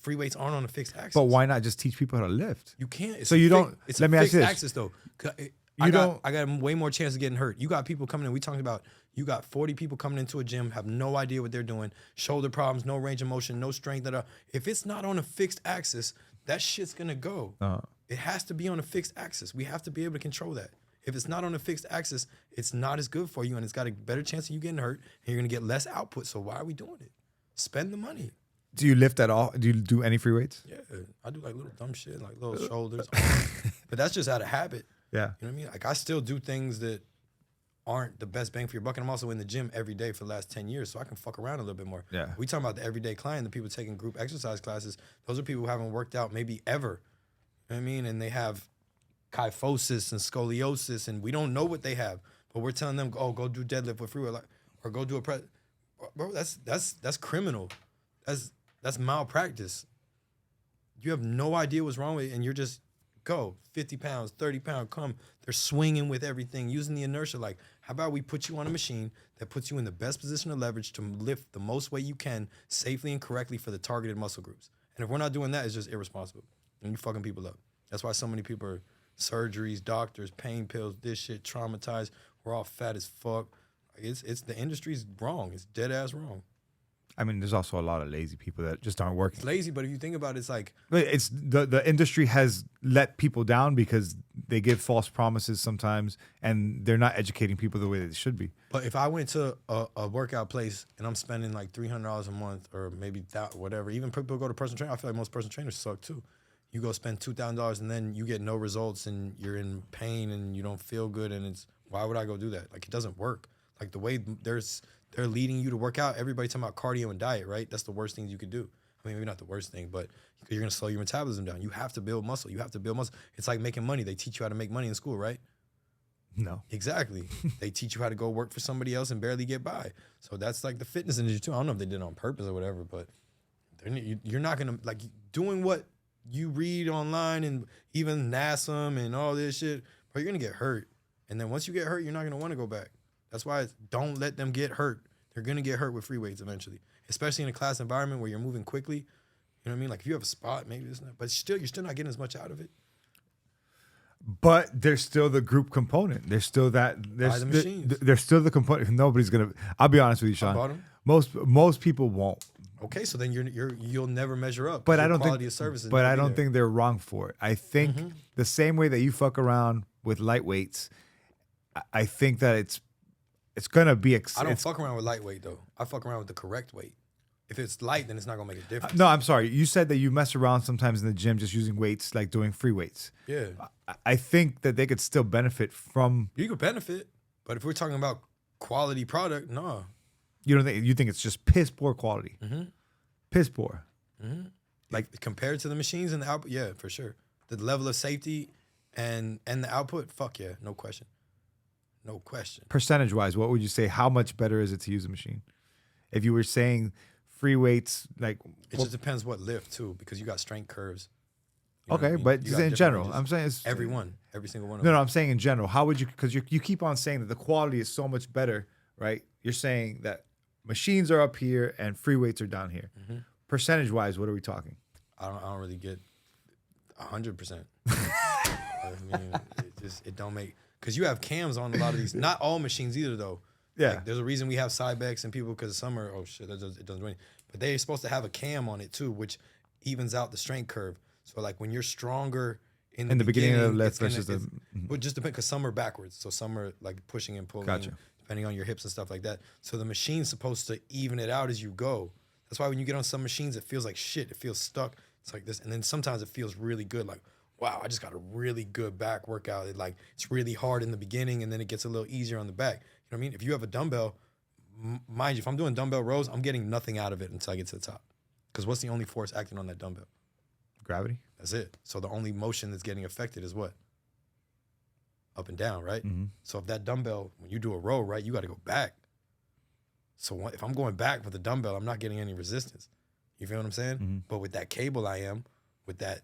free weights aren't on a fixed axis. But why not just teach people how to lift? You can't. So you don't. It's let a me ask fixed you this. axis, though. I got way more chance of getting hurt. You got people coming in. We talked about you got 40 people coming into a gym, have no idea what they're doing, shoulder problems, no range of motion, no strength. If it's not on a fixed axis, that shit's gonna go. It has to be on a fixed axis. We have to be able to control that. If it's not on a fixed axis, it's not as good for you, and it's got a better chance of you getting hurt, and you're gonna get less output. So why are we doing it? Spend the money. Do you lift at all? Do you do any free weights? Yeah, I do like little dumb shit, like little shoulders, arms. But that's just out of habit. Yeah. You know what I mean? Like I still do things that aren't the best bang for your buck. And I'm also in the gym every day for the last 10 years, so I can fuck around a little bit more. Yeah. We talking about the everyday client, the people taking group exercise classes. Those are people who haven't worked out maybe ever. You know what I mean? And they have kyphosis and scoliosis, and we don't know what they have. But we're telling them, oh, go do deadlift with free weight, or go do a press. Bro, that's criminal. That's malpractice. You have no idea what's wrong with it, and you're just go 50 pounds, 30 pounds, come. They're swinging with everything, using the inertia. Like, how about we put you on a machine that puts you in the best position of leverage to lift the most weight you can safely and correctly for the targeted muscle groups. And if we're not doing that, it's just irresponsible. And you fucking people up. That's why so many people are surgeries, doctors, pain pills, this shit, traumatized. We're all fat as fuck. It's the industry's wrong. It's dead ass wrong. I mean, there's also a lot of lazy people that just aren't working. It's lazy, but if you think about it, it's like... It's the industry has let people down because they give false promises sometimes, and they're not educating people the way they should be. But if I went to a workout place and I'm spending like $300 a month or maybe that, whatever, even people go to personal trainer, I feel like most personal trainers suck too. You go spend $2,000 and then you get no results and you're in pain and you don't feel good, and it's, why would I go do that? Like, it doesn't work. Like, the way they're leading you to work out. Everybody talking about cardio and diet, right? That's the worst thing you could do. I mean, maybe not the worst thing, but you're going to slow your metabolism down. You have to build muscle. It's like making money. They teach you how to make money in school, right? No. Exactly. They teach you how to go work for somebody else and barely get by. So that's like the fitness industry too. I don't know if they did it on purpose or whatever, but you're not going to, like, doing what you read online and even NASM and all this shit, but you're going to get hurt. And then once you get hurt, you're not going to want to go back. That's why don't let them get hurt. They're going to get hurt with free weights eventually, especially in a class environment where you're moving quickly. You know what I mean? Like, if you have a spot, maybe it's not, but you're still not getting as much out of it. But there's still the group component. There's still that. There's still the component. Nobody's going to, I'll be honest with you, Sean. Most people won't. Okay, so then you'll never measure up. But I don't think of service is But I don't think they're wrong for it. I think the same way that you fuck around with light weights, I think that it's gonna be. I don't fuck around with lightweight though. I fuck around with the correct weight. If it's light, then it's not gonna make a difference. No, I'm sorry. You said that you mess around sometimes in the gym just using weights, like doing free weights. Yeah. I think that they could still benefit from. You could benefit, but if we're talking about quality product, no. You think it's just piss poor quality? Piss poor. Like, compared to the machines and the output, yeah, for sure. The level of safety And the output, fuck yeah, no question. No question. Percentage wise, what would you say? How much better is it to use a machine? If you were saying free weights, like It just depends what lift too, because you got strength curves. You know what I okay, mean? but You just got in different general, ranges. I'm saying it's every single one of No, them. no, I'm saying in general. How would you? Because you keep on saying that the quality is so much better, right? You're saying that machines are up here and free weights are down here. Mm-hmm. Percentage wise, what are we talking? I don't really get 100%. I mean, it don't make, because you have cams on a lot of these. Not all machines either though. Yeah. Like, there's a reason we have Cybex and people, because some are, oh shit, it doesn't do anything. But they're supposed to have a cam on it too, which evens out the strength curve. So like when you're stronger in the beginning of the lift it's gonna- versus the it's- But just depend, because some are backwards. So some are like pushing and pulling, Gotcha. depending on your hips and stuff like that. So the machine's supposed to even it out as you go. That's why when you get on some machines, it feels like shit. It feels stuck. It's like this. And then sometimes it feels really good. Like, wow, I just got a really good back workout. It's really hard in the beginning, and then it gets a little easier on the back. You know what I mean? If you have a dumbbell, mind you, if I'm doing dumbbell rows, I'm getting nothing out of it until I get to the top. Because what's the only force acting on that dumbbell? Gravity. That's it. So the only motion that's getting affected is what? Up and down, right? Mm-hmm. So if that dumbbell, when you do a row, right, you got to go back. So if I'm going back with a dumbbell, I'm not getting any resistance. You feel what I'm saying? Mm-hmm. But with that cable, I am. With that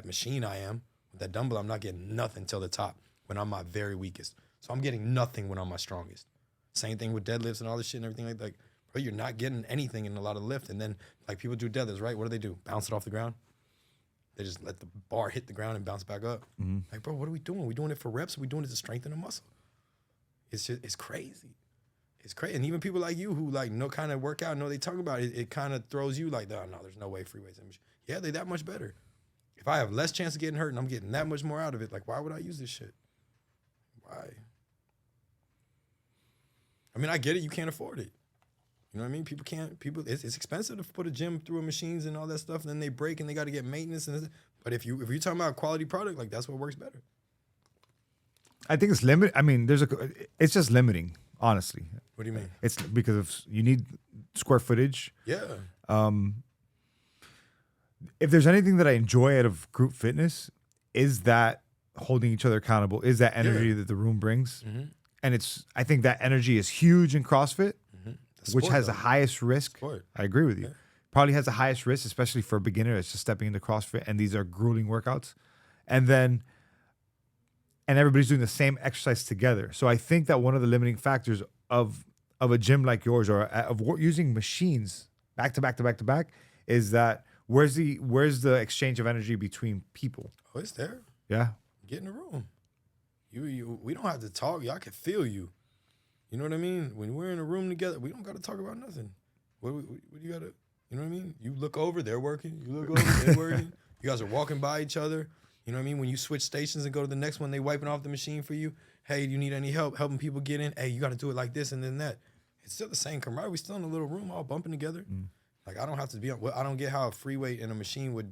machine, I am. With that dumbbell, I'm not getting nothing till the top when I'm my very weakest. So I'm getting nothing when I'm my strongest. Same thing with deadlifts and all this shit and everything like that. Like, bro, you're not getting anything in a lot of lift. And then like people do deadlifts, right? What do? Bounce it off the ground. They just let the bar hit the ground and bounce back up. Mm-hmm. Like, bro, what are we doing? Are we doing it for reps? Are we doing it to strengthen the muscle? It's crazy. It's crazy. And even people like you who like know kind of work out, know they talk about it, it kind of throws you like, no, there's no way free weights. Yeah, they're that much better. If I have less chance of getting hurt and I'm getting that much more out of it, like, why would I use this shit? Why? I mean, I get it. You can't afford it. You know what I mean? It's expensive to put a gym through machines and all that stuff, and then they break and they got to get maintenance. But if you're talking about a quality product, like that's what works better. I think it's limit. I mean, it's just limiting, honestly. What do you mean? It's because of you need square footage. Yeah. If there's anything that I enjoy out of group fitness, is that holding each other accountable, is that energy that the room brings. Mm-hmm. And I think that energy is huge in CrossFit, which has the though. highest risk. Sport. I agree with you. Yeah. Probably has the highest risk, especially for a beginner that's just stepping into CrossFit, and these are grueling workouts. And everybody's doing the same exercise together. So I think that one of the limiting factors of a gym like yours, or of using machines back to back to back to back, is that where's the exchange of energy between people? Oh, it's there. Yeah. Get in the room. We don't have to talk. Y'all can feel you. You know what I mean? When we're in a room together, we don't got to talk about nothing. What do you got to, you know what I mean? You look over, they're working. You look over, they're working. You guys are walking by each other. You know what I mean? When you switch stations and go to the next one, they wiping off the machine for you. Hey, do you need any help helping people get in? Hey, you got to do it like this and then that. It's still the same camaraderie. We still in a little room all bumping together. Like, I don't have to be on, I don't get how a free weight in a machine would.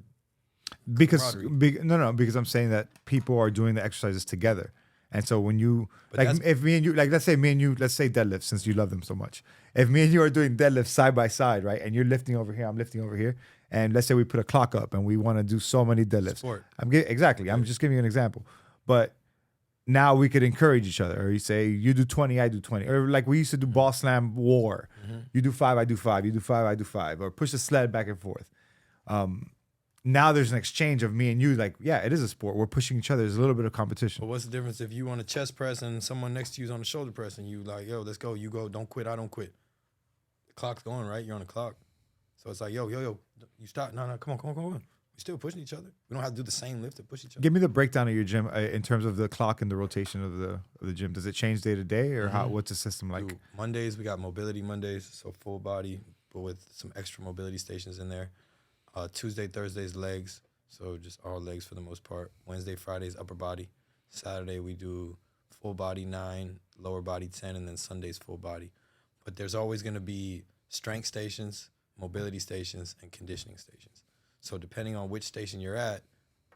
Because I'm saying that people are doing the exercises together. And so when you, if me and you, let's say deadlifts, since you love them so much. If me and you are doing deadlifts side by side, right? And you're lifting over here, I'm lifting over here. And let's say we put a clock up and we want to do so many deadlifts. Sport. Exactly. I'm just giving you an example. But now we could encourage each other. Or you say, you do 20, I do 20. Or like we used to do ball slam war. You do 5, I do 5. You do 5, I do 5. Or push the sled back and forth. Now there's an exchange of me and you. Like, yeah, it is a sport. We're pushing each other. There's a little bit of competition. But what's the difference if you on a chest press and someone next to you is on a shoulder press and you like, yo, let's go. You go. Don't quit. I don't quit. The clock's going, right? You're on the clock. So it's like, yo, you stop. No, come on. We still pushing each other. We don't have to do the same lift to push each other. Give me the breakdown of your gym in terms of the clock and the rotation of the gym. Does it change day to day, or what's the system like? Dude, Mondays, we got mobility Mondays, so full body, but with some extra mobility stations in there. Tuesday, Thursdays, legs. So just all legs for the most part. Wednesday, Fridays, upper body. Saturday, we do full body 9, lower body 10, and then Sundays, full body. But there's always going to be strength stations, mobility stations, and conditioning stations. So depending on which station you're at,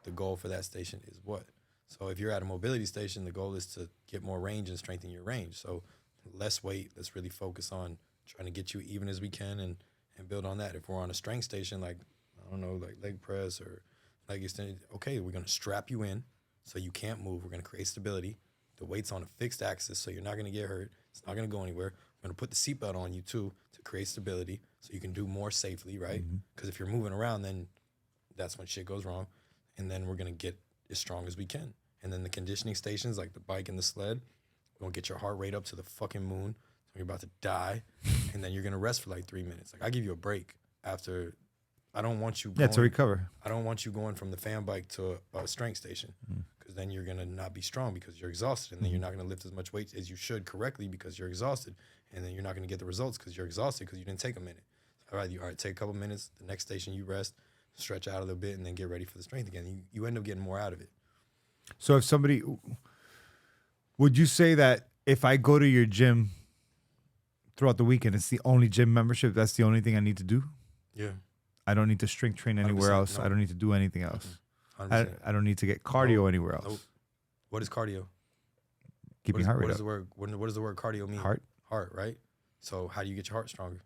the goal for that station is what? So if you're at a mobility station, the goal is to get more range and strengthen your range. So less weight, let's really focus on trying to get you even as we can and build on that. If we're on a strength station, like, I don't know, like leg press or leg extension, okay, we're going to strap you in. So you can't move. We're going to create stability. The weight's on a fixed axis, so you're not going to get hurt. It's not going to go anywhere. We're going to put the seatbelt on you, too, to create stability so you can do more safely, right? Because if you're moving around, then that's when shit goes wrong. And then we're going to get as strong as we can. And then the conditioning stations, like the bike and the sled, we're going to get your heart rate up to the fucking moon. So you're about to die. And then you're going to rest for like 3 minutes. Like, I give you a break after. I don't want you going, to recover. I don't want you going from the fan bike to a strength station, because then you're going to not be strong because you're exhausted. And then you're not going to lift as much weight as you should correctly because you're exhausted. And then you're not going to get the results because you're exhausted because you didn't take a minute. All right, take a couple minutes. The next station you rest, stretch out a little bit, and then get ready for the strength again. You end up getting more out of it. So if somebody, would you say that if I go to your gym throughout the weekend, it's the only gym membership, that's the only thing I need to do? Yeah. I don't need to strength train anywhere else. No. I don't need to do anything else. 100%. I don't need to get cardio anywhere else. Nope. What is cardio? Keeping heart rate what up. is the word? What does the word cardio mean? Heart. Heart, right? So how do you get your heart stronger?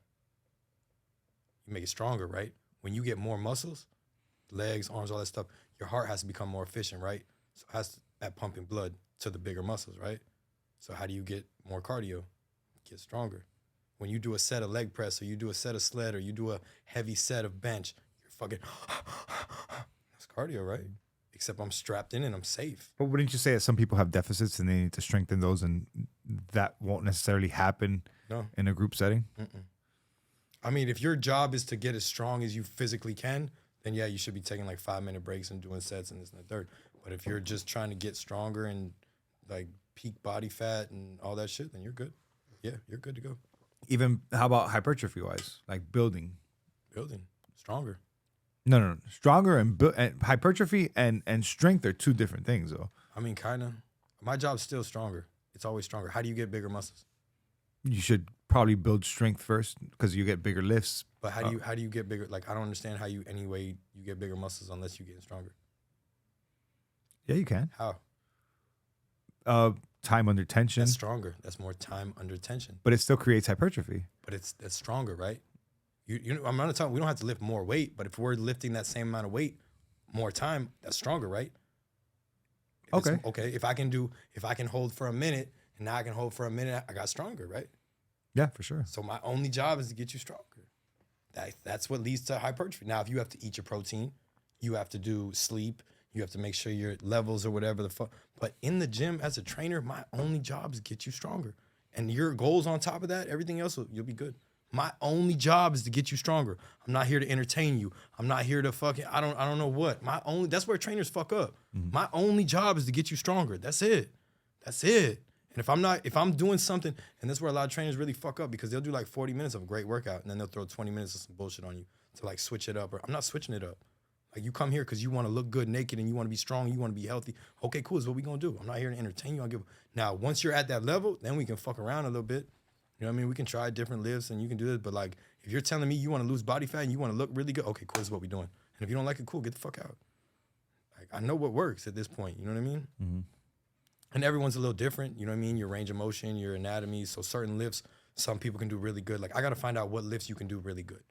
You make it stronger, right? When you get more muscles, legs, arms, all that stuff, your heart has to become more efficient, right? So it has to, that pumping blood to the bigger muscles, right? So how do you get more cardio? Get stronger. When you do a set of leg press, or you do a set of sled, or you do a heavy set of bench, you're fucking, that's cardio, right? Except I'm strapped in and I'm safe. But wouldn't you say that some people have deficits and they need to strengthen those, and that won't necessarily happen in a group setting? I mean, if your job is to get as strong as you physically can, then yeah, you should be taking like 5-minute breaks and doing sets and this and the third. But if you're just trying to get stronger and like peak body fat and all that shit, then you're good. Yeah, you're good to go. Even, how about hypertrophy wise, like building? Building stronger. No. Stronger and hypertrophy and strength are two different things, though. I mean, kind of. My job's still stronger. It's always stronger. How do you get bigger muscles? You should probably build strength first because you get bigger lifts. But how do you get bigger? Like, I don't understand how you get bigger muscles unless you get stronger. Yeah, you can. How? Time under tension. That's stronger. That's more time under tension. But it still creates hypertrophy. But that's stronger, right? I'm not talking. We don't have to lift more weight, but if we're lifting that same amount of weight more time, that's stronger, right? Okay. If I can hold for a minute, and now I can hold for a minute, I got stronger, right? Yeah, for sure. So my only job is to get you stronger. That's what leads to hypertrophy. Now, if you have to eat your protein, you have to do sleep, you have to make sure your levels or whatever the fuck. But in the gym as a trainer, my only job is to get you stronger. And your goals on top of that, everything else, you'll be good. My only job is to get you stronger. I'm not here to entertain you. I'm not here to fucking, I don't know what. That's where trainers fuck up. My only job is to get you stronger. That's it. And if I'm doing something, and that's where a lot of trainers really fuck up, because they'll do like 40 minutes of a great workout and then they'll throw 20 minutes of some bullshit on you to like switch it up. Or I'm not switching it up. Like, you come here because you want to look good naked and you want to be strong, you want to be healthy. Okay, cool, is what we gonna do. I'm not here to entertain you. Now, once you're at that level, then we can fuck around a little bit. You know what I mean? We can try different lifts and you can do this, but like, if you're telling me you want to lose body fat and you want to look really good, okay, cool, this is what we're doing. And if you don't like it, cool, get the fuck out. Like, I know what works at this point, you know what I mean? Mm-hmm. And everyone's a little different, you know what I mean? Your range of motion, your anatomy. So certain lifts, some people can do really good. Like, I got to find out what lifts you can do really good.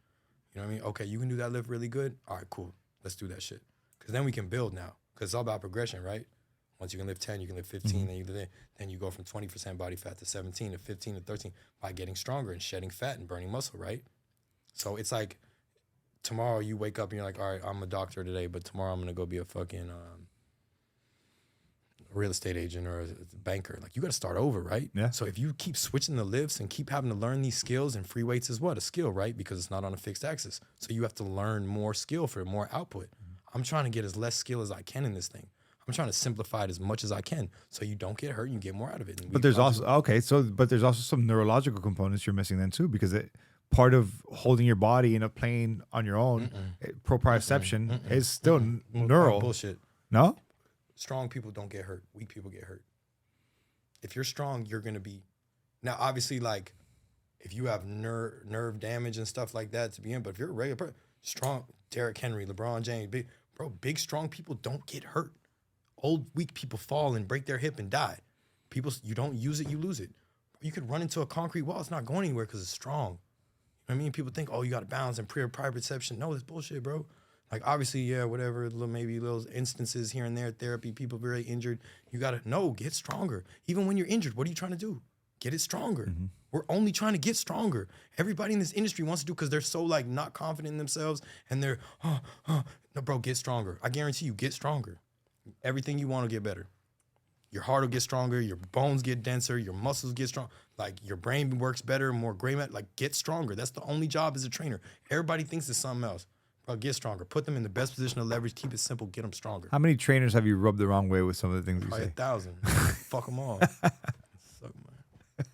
You know what I mean? Okay, you can do that lift really good? All right, cool. Let's do that shit. Because then we can build now. Because it's all about progression, right? Once you can lift 10, you can lift 15, then you go from 20% body fat to 17 to 15 to 13 by getting stronger and shedding fat and burning muscle, right? So it's like, tomorrow you wake up and you're like, all right, I'm a doctor today, but tomorrow I'm going to go be a fucking real estate agent or a banker. Like, you got to start over, right? Yeah. So if you keep switching the lifts and keep having to learn these skills, and free weights is what? A skill, right? Because it's not on a fixed axis. So you have to learn more skill for more output. I'm trying to get as less skill as I can in this thing. I'm trying to simplify it as much as I can so you don't get hurt and you get more out of it. But there's also some neurological components you're missing then too, because part of holding your body in a plane on your own, proprioception is still neural. Bullshit. No? Strong people don't get hurt. Weak people get hurt. If you're strong, you're going to be... Now, obviously, like, if you have nerve damage and stuff like that to begin, but if you're a regular person, strong, Derrick Henry, LeBron James, big, strong people don't get hurt. Old, weak people fall and break their hip and die. You don't use it, you lose it. You could run into a concrete wall. It's not going anywhere because it's strong. You know what I mean? People think, oh, you got to balance and proprioception. No, it's bullshit, bro. Like, obviously, yeah, whatever, maybe little instances here and there, therapy, people very injured. You got to, get stronger. Even when you're injured, what are you trying to do? Get it stronger. We're only trying to get stronger. Everybody in this industry wants to do because they're so, like, not confident in themselves and they're, no, bro, get stronger. I guarantee you, get stronger. Everything you want to get better. Your heart will get stronger. Your bones get denser. Your muscles get strong. Like, your brain works better, more gray matter. Like, get stronger. That's the only job as a trainer. Everybody thinks it's something else. Bro, get stronger. Put them in the best position of leverage. Keep it simple. Get them stronger. How many trainers have you rubbed the wrong way with some of the things you Probably say? 1,000. Fuck them all. Suck, man.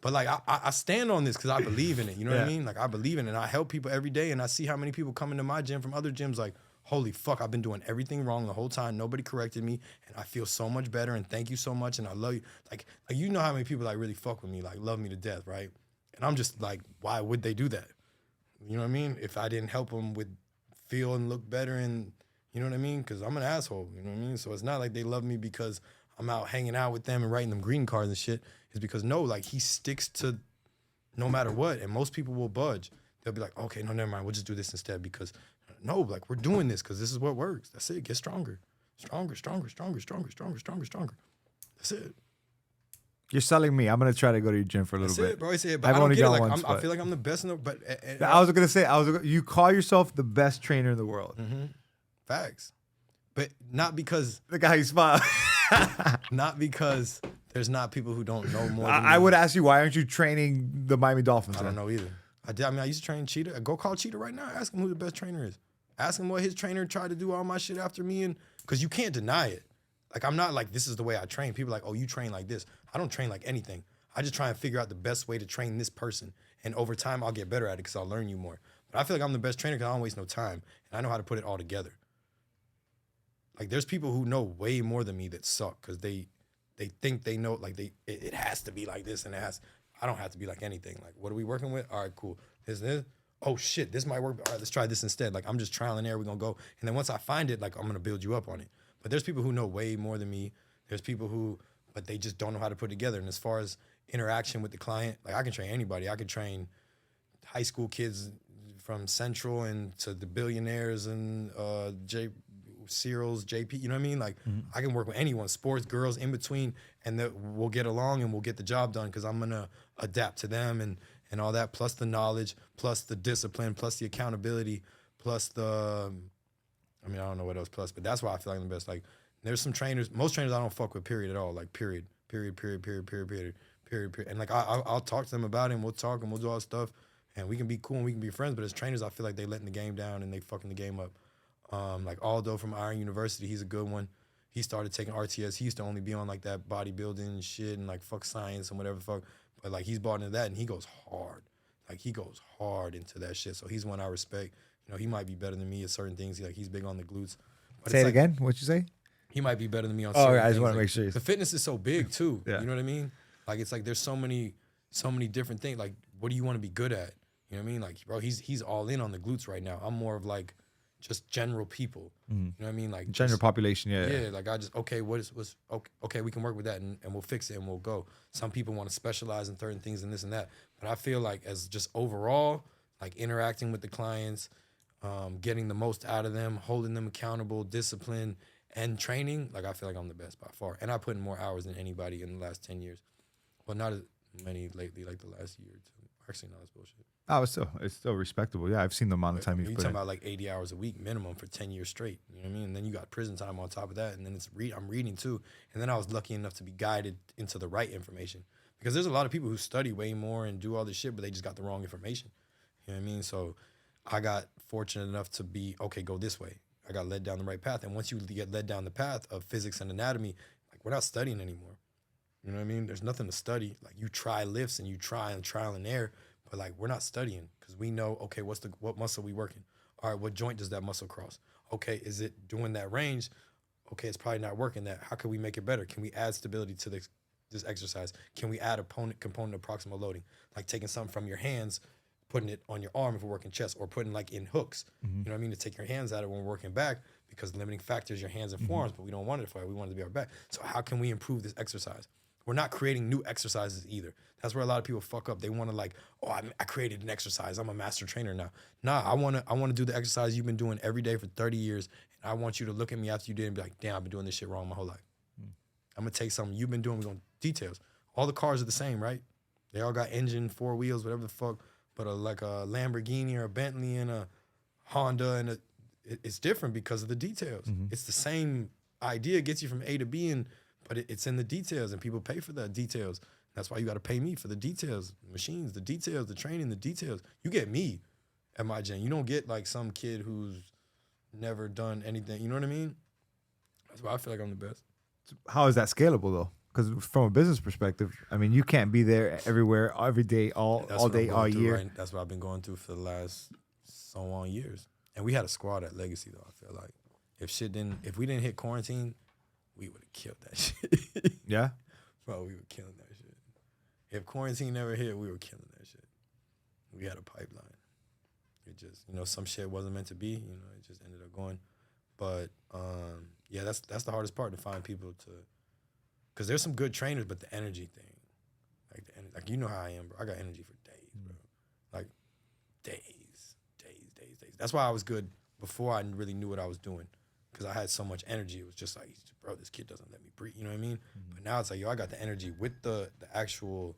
But, like, I stand on this because I believe in it. You know what I mean? Like, I believe in it. And I help people every day. And I see how many people come into my gym from other gyms like, holy fuck, I've been doing everything wrong the whole time. Nobody corrected me. And I feel so much better. And thank you so much. And I love you. Like you know how many people, like, really fuck with me, like, love me to death, right? And I'm just like, why would they do that? You know what I mean? If I didn't help them with feel and look better and, you know what I mean? Because I'm an asshole, you know what I mean? So it's not like they love me because I'm out hanging out with them and writing them green cards and shit. It's because, no, like, he sticks to no matter what. And most people will budge. They'll be like, okay, no, never mind. We'll just do this instead because, no, like, we're doing this because this is what works. That's it. Get stronger. Stronger, stronger, stronger, stronger, stronger, stronger, stronger. That's it. You're selling me. I'm gonna try to go to your gym for a little bit. That's it, bro. It's it. But I've I don't only get it. gone Like, once, I feel like I'm the best in the. But I was gonna say, you call yourself the best trainer in the world. Facts, but not because Look how you smile. not because there's not people who don't know more. Than I me. would ask you, why aren't you training the Miami Dolphins? I don't know either. I used to train Cheetah. Go call Cheetah right now. Ask him who the best trainer is. Ask him what his trainer tried to do all my shit after me, and because you can't deny it. Like, I'm not like, this is the way I train. People are like, oh, you train like this. I don't train like anything. I just try and figure out the best way to train this person. And over time, I'll get better at it because I'll learn you more. But I feel like I'm the best trainer because I don't waste no time. And I know how to put it all together. Like, there's people who know way more than me that suck because they think they know, like, it has to be like this and I don't have to be like anything. Like, what are we working with? All right, cool. This. Oh, shit, this might work. All right, let's try this instead. Like, I'm just trial and error. We're going to go. And then once I find it, like, I'm going to build you up on it. But there's people who know way more than me. There's people who, but they just don't know how to put it together. And as far as interaction with the client, like, I can train anybody. I can train high school kids from Central and to the billionaires and Cyril's, JP, you know what I mean? Like, I can work with anyone, sports, girls, in between, and we'll get along and we'll get the job done because I'm going to adapt to them and all that, plus the knowledge, plus the discipline, plus the accountability, plus the, I mean, I don't know what else plus, but that's why I feel like I'm the best. Like, there's some trainers, most trainers I don't fuck with, period, at all. Like, period. And, like, I'll talk to them about it, and we'll talk, and we'll do all this stuff, and we can be cool, and we can be friends, but as trainers, I feel like they letting the game down, and they fucking the game up. Like, Aldo from Iron University, he's a good one. He started taking RTS. He used to only be on, like, that bodybuilding shit and, like, fuck science and whatever the fuck. But, like, he's bought into that, and he goes hard. Like, he goes hard into that shit. So he's one I respect. You know, he might be better than me at certain things. He's big on the glutes. But Say it like, again. What'd you say? He might be better than me on certain things. I just want to like, make sure. The fitness is so big, too. Yeah. You know what I mean? Like, it's like there's so many different things. Like, what do you want to be good at? You know what I mean? Like, bro, he's all in on the glutes right now. I'm more of, like, just general people. You know what I mean? Like, General population, yeah. Yeah, like, I just, okay, what's okay, we can work with that and we'll fix it and we'll go. Some people want to specialize in certain things and this and that. But I feel like as just overall, like, interacting with the clients, getting the most out of them, holding them accountable, discipline, and training, like, I feel like I'm the best by far. And I put in more hours than anybody in the last 10 years. Well, not as many lately, like the last year or two. Actually, no, that's bullshit. Oh, it's still respectable. Yeah, I've seen the amount of time you've You're put talking in. about like 80 hours a week minimum for 10 years straight. You know what I mean? And then you got prison time on top of that. And then I'm reading too. And then I was lucky enough to be guided into the right information. Because there's a lot of people who study way more and do all this shit, but they just got the wrong information. You know what I mean? So I got fortunate enough to be, okay, go this way. I got led down the right path. And once you get led down the path of physics and anatomy, like, we're not studying anymore. You know what I mean? There's nothing to study. Like, you try lifts and you try and trial and error, but, like, we're not studying because we know, okay, what muscle we working? All right, what joint does that muscle cross? Okay, is it doing that range? Okay, it's probably not working that. How can we make it better? Can we add stability to this exercise? Can we add a component of proximal loading? Like taking something from your hands, putting it on your arm if we're working chest, or putting like in hooks. You know what I mean? To take your hands out of when we're working back, because limiting factor is your hands and forearms, but we don't want it for it. We want it to be our back. So how can we improve this exercise? We're not creating new exercises either. That's where a lot of people fuck up. They want to like, oh, I created an exercise. I'm a master trainer now. Nah, I want to do the exercise you've been doing every day for 30 years. And I want you to look at me after you did and be like, damn, I've been doing this shit wrong my whole life. I'm going to take something you've been doing. We're going to details. All the cars are the same, right? They all got engine, 4 wheels, whatever the fuck. But like a Lamborghini or a Bentley and a Honda, and it's different because of the details. It's the same idea. It gets you from A to B, but it's in the details, and people pay for the details. That's why you got to pay me for the details, the machines, the details, the training, the details. You get me at my gym. You don't get like some kid who's never done anything. You know what I mean? That's why I feel like I'm the best. How is that scalable though? Because from a business perspective, I mean, you can't be there everywhere, every day, all day, all year. Right? That's what I've been going through for the last so long years. And we had a squad at Legacy though. I feel like if we didn't hit quarantine, we would have killed that shit. Yeah, bro, we were killing that shit. If quarantine never hit, we were killing that shit. We had a pipeline. It just, some shit wasn't meant to be. It just ended up going. But yeah, that's the hardest part, to find people to. Because there's some good trainers, but the energy thing, like you know how I am, bro. I got energy for days, bro. Like days. That's why I was good before I really knew what I was doing, because I had so much energy. It was just like, bro, this kid doesn't let me breathe. You know what I mean? But now it's like, yo, I got the energy with the actual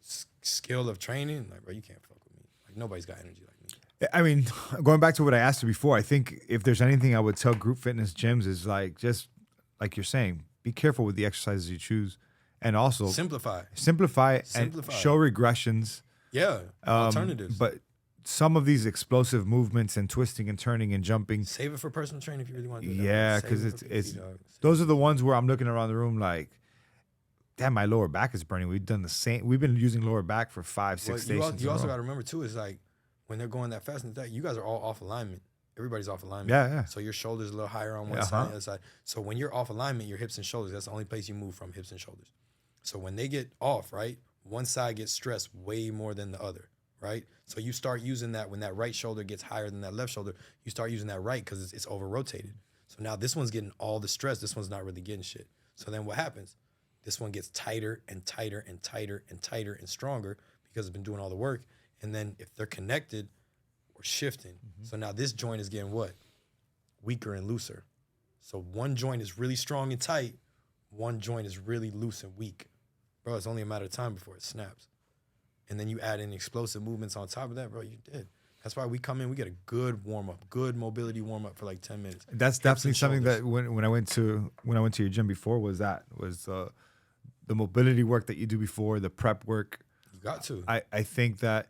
skill of training. Like, bro, you can't fuck with me. Like, nobody's got energy like me. I mean, going back to what I asked you before, I think if there's anything I would tell group fitness gyms is like, just like you're saying, be careful with the exercises you choose, and also simplify and show regressions. Yeah, alternatives. But some of these explosive movements and twisting and turning and jumping, save it for personal training if you really want to do that. Yeah, because it's those are the ones where I'm looking around the room like, damn, my lower back is burning. We've done the same. We've been using lower back for 5-6 stations. You also got to remember too, is like when they're going that fast and that, you guys are all off alignment. Everybody's off alignment. Yeah. So your shoulders a little higher on one side and the other side. So when you're off alignment, your hips and shoulders, that's the only place you move from, hips and shoulders. So when they get off, right, one side gets stressed way more than the other, right? So you start using that when that right shoulder gets higher than that left shoulder, you start using that right because it's over-rotated. So now this one's getting all the stress. This one's not really getting shit. So then what happens? This one gets tighter and tighter and tighter and tighter and stronger because it's been doing all the work. And then if they're connected, we're shifting. So now this joint is getting what? Weaker and looser. So one joint is really strong and tight. One joint is really loose and weak. Bro, it's only a matter of time before it snaps. And then you add in explosive movements on top of that, bro, you did. That's why we come in, we get a good warm-up, good mobility warm-up for like 10 minutes. That's definitely something that when I went to your gym before was the mobility work that you do before, the prep work. You got to. I think that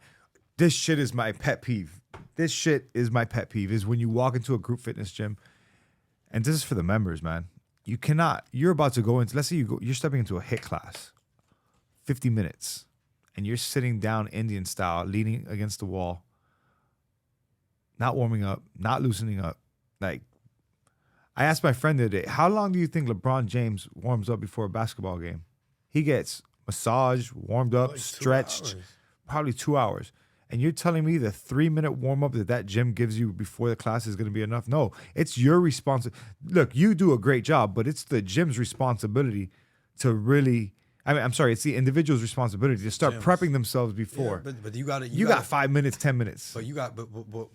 this shit is my pet peeve. This shit is my pet peeve, is when you walk into a group fitness gym, and this is for the members, man. You're about to go into, let's say you're stepping into a HIIT class, 50 minutes, and you're sitting down Indian style, leaning against the wall, not warming up, not loosening up. Like, I asked my friend the other day, how long do you think LeBron James warms up before a basketball game? He gets massaged, warmed up, like stretched, probably 2 hours. And you're telling me the 3-minute warm-up that gym gives you before the class is going to be enough? No, it's your responsibility. Look, you do a great job, but it's the gym's responsibility to really, it's the individual's responsibility to start prepping themselves before. Yeah, but you got 5 minutes, 10 minutes. But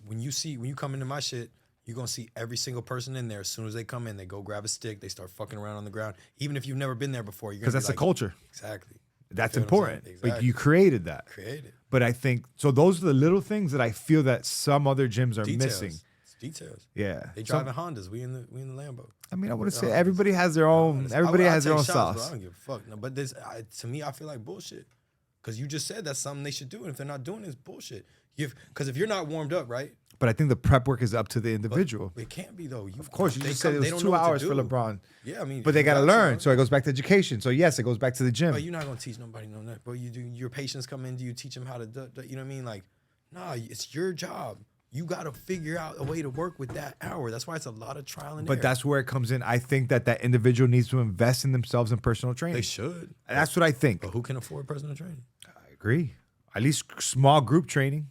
when you come into my shit, you're going to see every single person in there. As soon as they come in, they go grab a stick, they start fucking around on the ground. Even if you've never been there before. Because that's a culture. Exactly. That's important. Exactly. But you created that. But I think, so those are the little things that I feel that some other gyms are missing. It's details. Yeah. They driving Hondas. We in the Lambo. I mean, I wouldn't say everybody has their own. Everybody has their own sauce. Bro, I don't give a fuck. No, but this, to me, I feel like bullshit. Because you just said that's something they should do, and if they're not doing it, it's bullshit. Because if you're not warmed up, right? But I think the prep work is up to the individual. It can't be though. Of course, you just said it was 2 hours for LeBron. Yeah, I mean, but they got to learn. So it goes back to education. So yes, it goes back to the gym. But you're not gonna teach nobody no that. Bro, you do. Your patients come in. Do you teach them how to? You know what I mean? Like, nah, it's your job. You got to figure out a way to work with that hour. That's why it's a lot of trial and error. But that's where it comes in. I think that individual needs to invest in themselves in personal training. They should. That's what I think. But who can afford personal training? I agree. At least small group training.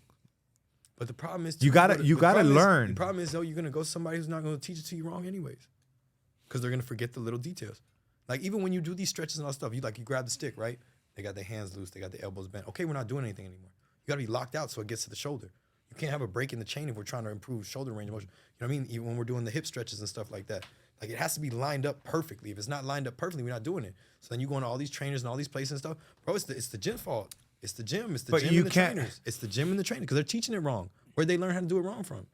But the problem is, you gotta learn. The problem is though, you're gonna go to somebody who's not gonna teach it to you wrong anyways, because they're gonna forget the little details. Like even when you do these stretches and all that stuff, you grab the stick, right? They got their hands loose, they got their elbows bent. Okay, we're not doing anything anymore. You gotta be locked out so it gets to the shoulder. You can't have a break in the chain if we're trying to improve shoulder range of motion. You know what I mean? Even when we're doing the hip stretches and stuff like that. Like it has to be lined up perfectly. If it's not lined up perfectly, we're not doing it. So then you go into all these trainers and all these places and stuff. Bro, it's the gym's fault. It's the gym. It's the gym and the trainers. It's the gym and the trainers because they're teaching it wrong. Where'd they learn how to do it wrong from?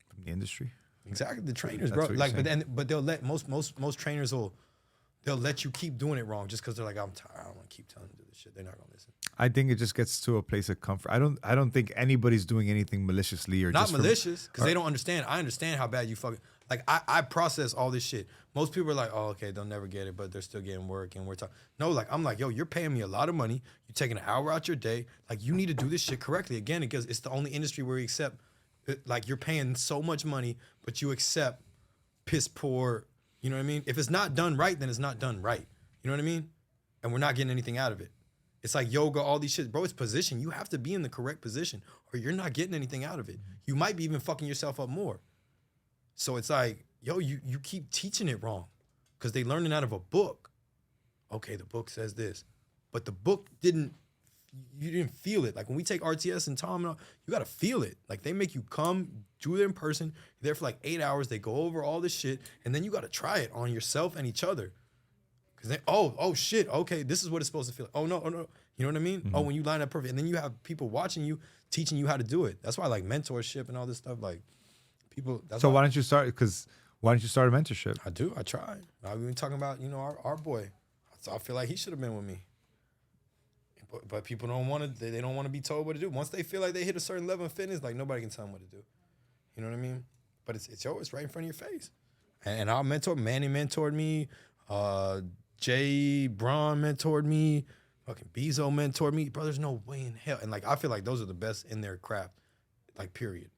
From the industry. Exactly, the trainers, bro. Like, but they'll let most trainers they'll let you keep doing it wrong just because they're like, I'm tired. I don't want to keep telling them to do this shit. They're not gonna listen. I think it just gets to a place of comfort. I don't think anybody's doing anything maliciously or not just malicious because they don't understand. I understand how bad you fucking like. I process all this shit. Most people are like, oh, okay, they'll never get it, but they're still getting work and we're talking. No, like I'm like, yo, you're paying me a lot of money. You're taking an hour out your day. Like you need to do this shit correctly. Again, because it's the only industry where we accept. Like you're paying so much money, but you accept piss poor. You know what I mean? If it's not done right, then it's not done right. You know what I mean? And we're not getting anything out of it. It's like yoga, all these shit. Bro, it's position. You have to be in the correct position or you're not getting anything out of it. You might be even fucking yourself up more. So it's like, yo, you keep teaching it wrong because they learning out of a book. Okay, the book says this. But the book you didn't feel it. Like when we take RTS and Tom, you got to feel it. Like they make you come, do it in person. You're there for like 8 hours. They go over all this shit. And then you got to try it on yourself and each other. Because then, oh shit. Okay, this is what it's supposed to feel like. Oh, no. You know what I mean? Mm-hmm. Oh, when you line up perfect. And then you have people watching you, teaching you how to do it. That's why I like mentorship and all this stuff. Like people. So why don't you start? Because why don't you start a mentorship? I do. I try. I've been talking about, our boy. I feel like he should have been with me. But people don't want to. They don't want to be told what to do. Once they feel like they hit a certain level of fitness, like nobody can tell them what to do. You know what I mean? But it's right in front of your face. And our mentor, Manny, mentored me. Jay Braun mentored me. Fucking Bezo mentored me. Bro, there's no way in hell. And like I feel like those are the best in their craft. Like period.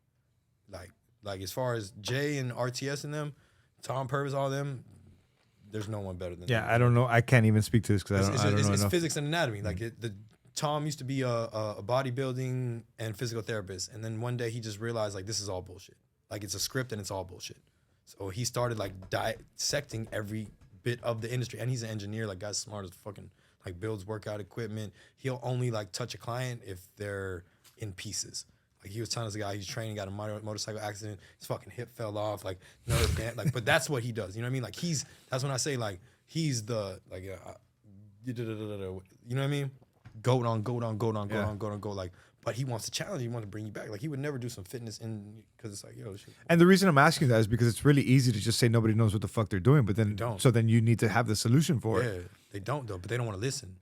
Like as far as Jay and RTS and them, Tom Purvis, all them. There's no one better than them. Yeah, I don't know. I can't even speak to this because I don't know It's enough. physics and anatomy. Like Tom used to be a bodybuilding and physical therapist, and then one day he just realized like this is all bullshit. Like it's a script and it's all bullshit. So he started like dissecting every bit of the industry, and he's an engineer. Like guy's smart as fucking. Like builds workout equipment. He'll only like touch a client if they're in pieces. Like he was telling us a guy he's training, got a motorcycle accident, his fucking hip fell off, like but that's what he does. You know what I mean? Like that's when I say like he's the like you know what I mean? Goat on. Like, but he wants to challenge. He wants to bring you back. Like he would never do some fitness because it's like yo. Shit. And the reason I'm asking that is because it's really easy to just say nobody knows what the fuck they're doing, but then so then you need to have the solution for it. Yeah, they don't though, but they don't want to listen.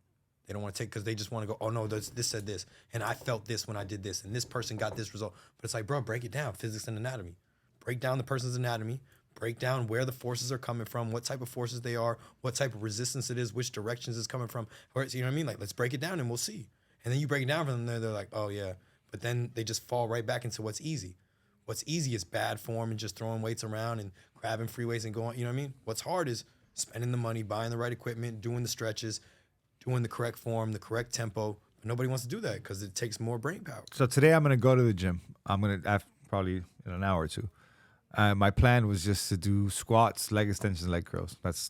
They don't want to take because they just want to go, oh no, this said this, and I felt this when I did this, and this person got this result. But it's like, bro, break it down, physics and anatomy. Break down the person's anatomy. Break down where the forces are coming from, what type of forces they are, what type of resistance it is, which directions it's coming from. You know what I mean? Like, let's break it down and we'll see. And then you break it down for them, they're like, oh yeah. But then they just fall right back into what's easy. What's easy is bad form and just throwing weights around and grabbing free weights and going, you know what I mean? What's hard is spending the money, buying the right equipment, doing the stretches, doing the correct form, the correct tempo. But nobody wants to do that because it takes more brain power. So today I'm going to go to the gym. I'm going to probably in an hour or two. My plan was just to do squats, leg extensions, leg curls. That's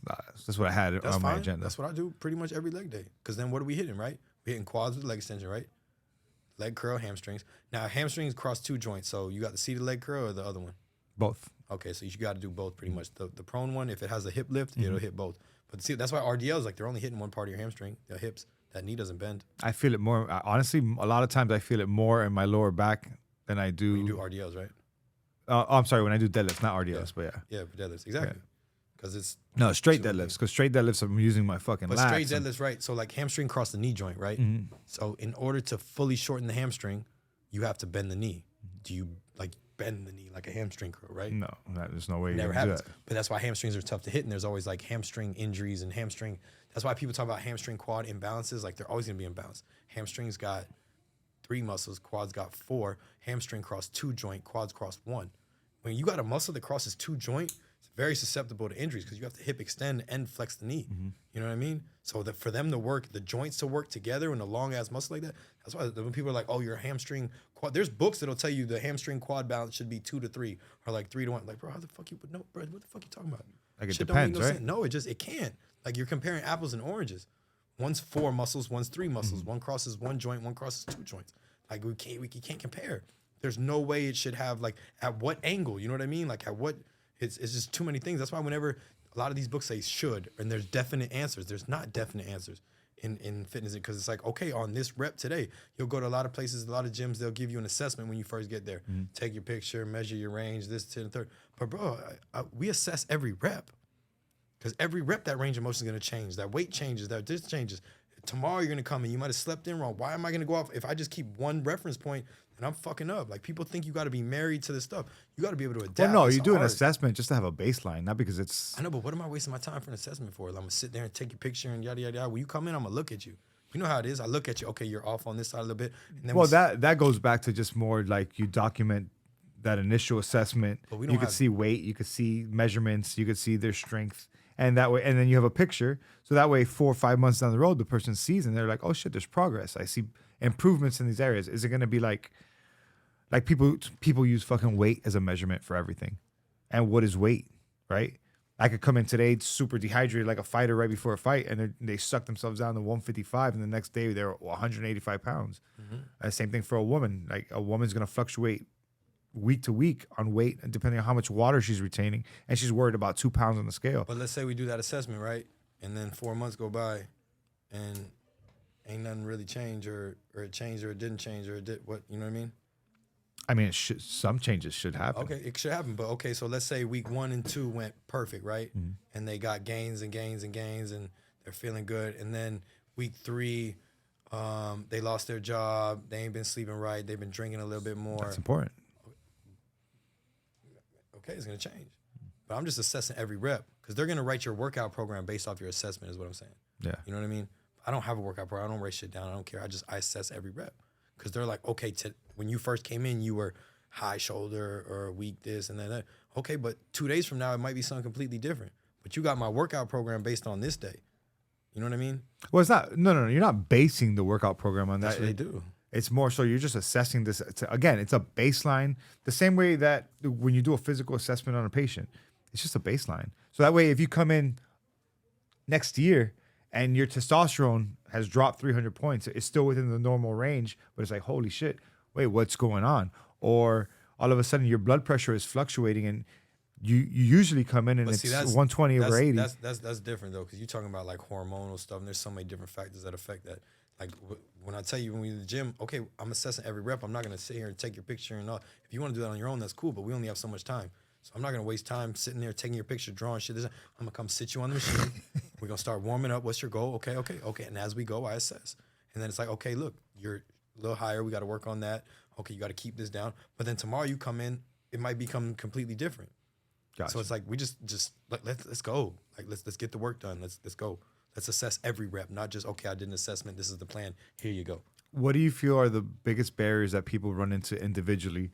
what I had on my agenda. That's what I do pretty much every leg day. Because then what are we hitting, right? We're hitting quads with leg extension, right? Leg curl, hamstrings. Now, hamstrings cross two joints. So you got the seated leg curl or the other one? Both. Okay, so you got to do both pretty much. The prone one, if it has a hip lift, it'll hit both. But see, that's why RDLs, like they're only hitting one part of your hamstring, the hips. That knee doesn't bend. I feel it more. Honestly, a lot of times I feel it more in my lower back than I do. When you do RDLs, right? I'm sorry, when I do deadlifts, not RDLs, but yeah. Yeah, deadlifts, exactly. Because it's... No, straight deadlifts. Because straight deadlifts, I'm using my fucking lats. But straight deadlifts, right? So like hamstring cross the knee joint, right? Mm-hmm. So in order to fully shorten the hamstring, you have to bend the knee. Do you like bend the knee like a hamstring curl, right? No, there's no way you never can do happens. that. But that's why hamstrings are tough to hit, and there's always like hamstring injuries and hamstring. That's why people talk about hamstring quad imbalances. Like they're always gonna be imbalanced. Hamstrings got 3 muscles, quads got 4. Hamstring cross 2 joint, quads cross 1. When you got a muscle that crosses 2 joint, it's very susceptible to injuries because you have to hip extend and flex the knee. Mm-hmm. You know what I mean? So that for them to work, the joints to work together in a long ass muscle like that, that's why when people are like, oh, your hamstring quad, there's books that'll tell you the hamstring quad balance should be 2 to 3 or like 3 to 1. Like, bro, how the fuck you would know, bro? What the fuck you talking about? Like it Shit depends, don't make no right? sense. No, it can't. Like you're comparing apples and oranges. One's 4 muscles, one's 3 muscles. One crosses one joint, one crosses 2 joints. Like we can't compare. There's no way it should have like at what angle, you know what I mean? Like at what it's just too many things. That's why whenever a lot of these books say should and there's definite answers, there's not definite answers in fitness because it's like, okay, on this rep today, you'll go to a lot of places, a lot of gyms, they'll give you an assessment when you first get there. Take your picture, measure your range, this to the third. But bro, we assess every rep. Because every rep, that range of motion is going to change. That weight changes. That this changes. Tomorrow you're going to come and you might have slept in wrong. Why am I going to go off? If I just keep one reference point and I'm fucking up. Like people think you got to be married to this stuff. You got to be able to adapt. Well, no, It's you do an hard. assessment just to have a baseline, not because it's. I know, but what am I wasting my time for an assessment for? I'm going to sit there and take your picture and yada, yada, yada. When you come in, I'm going to look at you. You know how it is. I look at you. Okay, you're off on this side a little bit. And then Well, that goes back to just more like you document that initial assessment. But we You don't could have- see weight, you could see measurements, you could see their strength. And that way, and then you have a picture. So that way, 4 or 5 months down the road, the person sees and they're like, "Oh shit, there's progress. I see improvements in these areas." Is it going to be like people use fucking weight as a measurement for everything? And what is weight, right? I could come in today super dehydrated like a fighter right before a fight, and they suck themselves down to 155, and the next day they're 185 pounds. Same thing for a woman. Like a woman's going to fluctuate week to week on weight, and depending on how much water she's retaining, and she's worried about 2 pounds on the scale. But let's say we do that assessment, right? And then 4 months go by and ain't nothing really changed or it changed or it didn't change or it did what, you know what I mean? I mean, some changes should happen. Okay, it should happen. But okay, so let's say week 1 and 2 went perfect, right? And they got gains and gains and gains and they're feeling good. And then week 3, they lost their job. They ain't been sleeping right. They've been drinking a little bit more. That's important. Okay, it's going to change. But I'm just assessing every rep because they're going to write your workout program based off your assessment is what I'm saying. Yeah. You know what I mean? I don't have a workout program. I don't write shit down. I don't care. I assess every rep because they're like, okay, when you first came in, you were high shoulder or weak this and that. Okay, but 2 days from now, it might be something completely different. But you got my workout program based on this day. You know what I mean? Well, it's not. No. You're not basing the workout program on that. That's what they do. It's more so you're just assessing this. Again, it's a baseline. The same way that when you do a physical assessment on a patient, it's just a baseline. So that way, if you come in next year and your testosterone has dropped 300 points, it's still within the normal range, but it's like, holy shit, wait, what's going on? Or all of a sudden your blood pressure is fluctuating and you usually come in and But it's see, that's 120 over 80. That's different though, because you're talking about like hormonal stuff, and there's so many different factors that affect that. Like when I tell you when we in the gym, okay, I'm assessing every rep. I'm not gonna sit here and take your picture and all. If you want to do that on your own, that's cool. But we only have so much time, so I'm not gonna waste time sitting there taking your picture, drawing shit. I'm gonna come sit you on the machine. We're gonna start warming up. What's your goal? Okay. And as we go, I assess. And then it's like, okay, look, you're a little higher. We got to work on that. Okay, you got to keep this down. But then tomorrow you come in, it might become completely different. Gotcha. So it's like we just let's go. Like let's get the work done. Let's go. Let's assess every rep, not just okay. I did an assessment. This is the plan. Here you go. What do you feel are the biggest barriers that people run into individually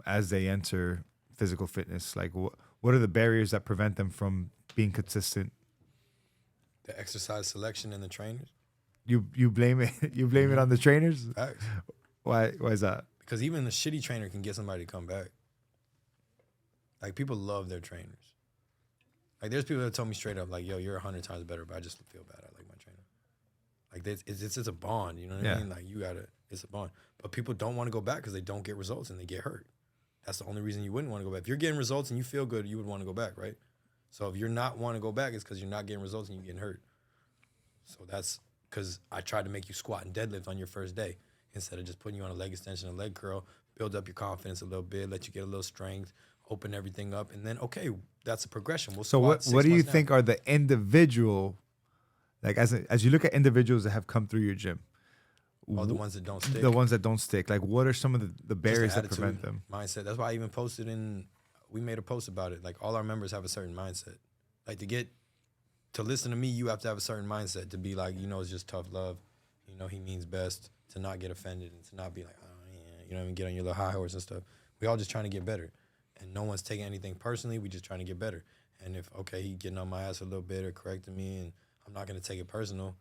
as they enter physical fitness? Like, what are the barriers that prevent them from being consistent? The exercise selection and the trainers. You blame it. You blame it on the trainers. Facts. Why is that? Because even a shitty trainer can get somebody to come back. Like people love their trainers. Like there's people that told me straight up, like, "Yo, you're 100 times better," but I just feel bad. I like my trainer. Like it's a bond, you know what I mean? Like it's a bond. But people don't want to go back because they don't get results and they get hurt. That's the only reason you wouldn't want to go back. If you're getting results and you feel good, you would want to go back, right? So if you're not wanting to go back, it's because you're not getting results and you're getting hurt. So that's because I tried to make you squat and deadlift on your first day instead of just putting you on a leg extension, a leg curl, build up your confidence a little bit, let you get a little strength, open everything up, and then, okay, that's a progression. We'll So squat what do you 6 months think are the individual, like as you look at individuals that have come through your gym, now. Oh, the ones that don't stick. the ones that don't stick, like what are some of the Just barriers that attitude, prevent them? Mindset. That's why I even posted we made a post about it. Like all our members have a certain mindset. Like to listen to me, you have to have a certain mindset to be like, it's just tough love. He means best, to not get offended and to not be like, oh, yeah, what I mean, get on your little high horse and stuff. We all just trying to get better. And no one's taking anything personally. We just trying to get better. And if, okay, he getting on my ass a little bit or correcting me and I'm not going to take it personal,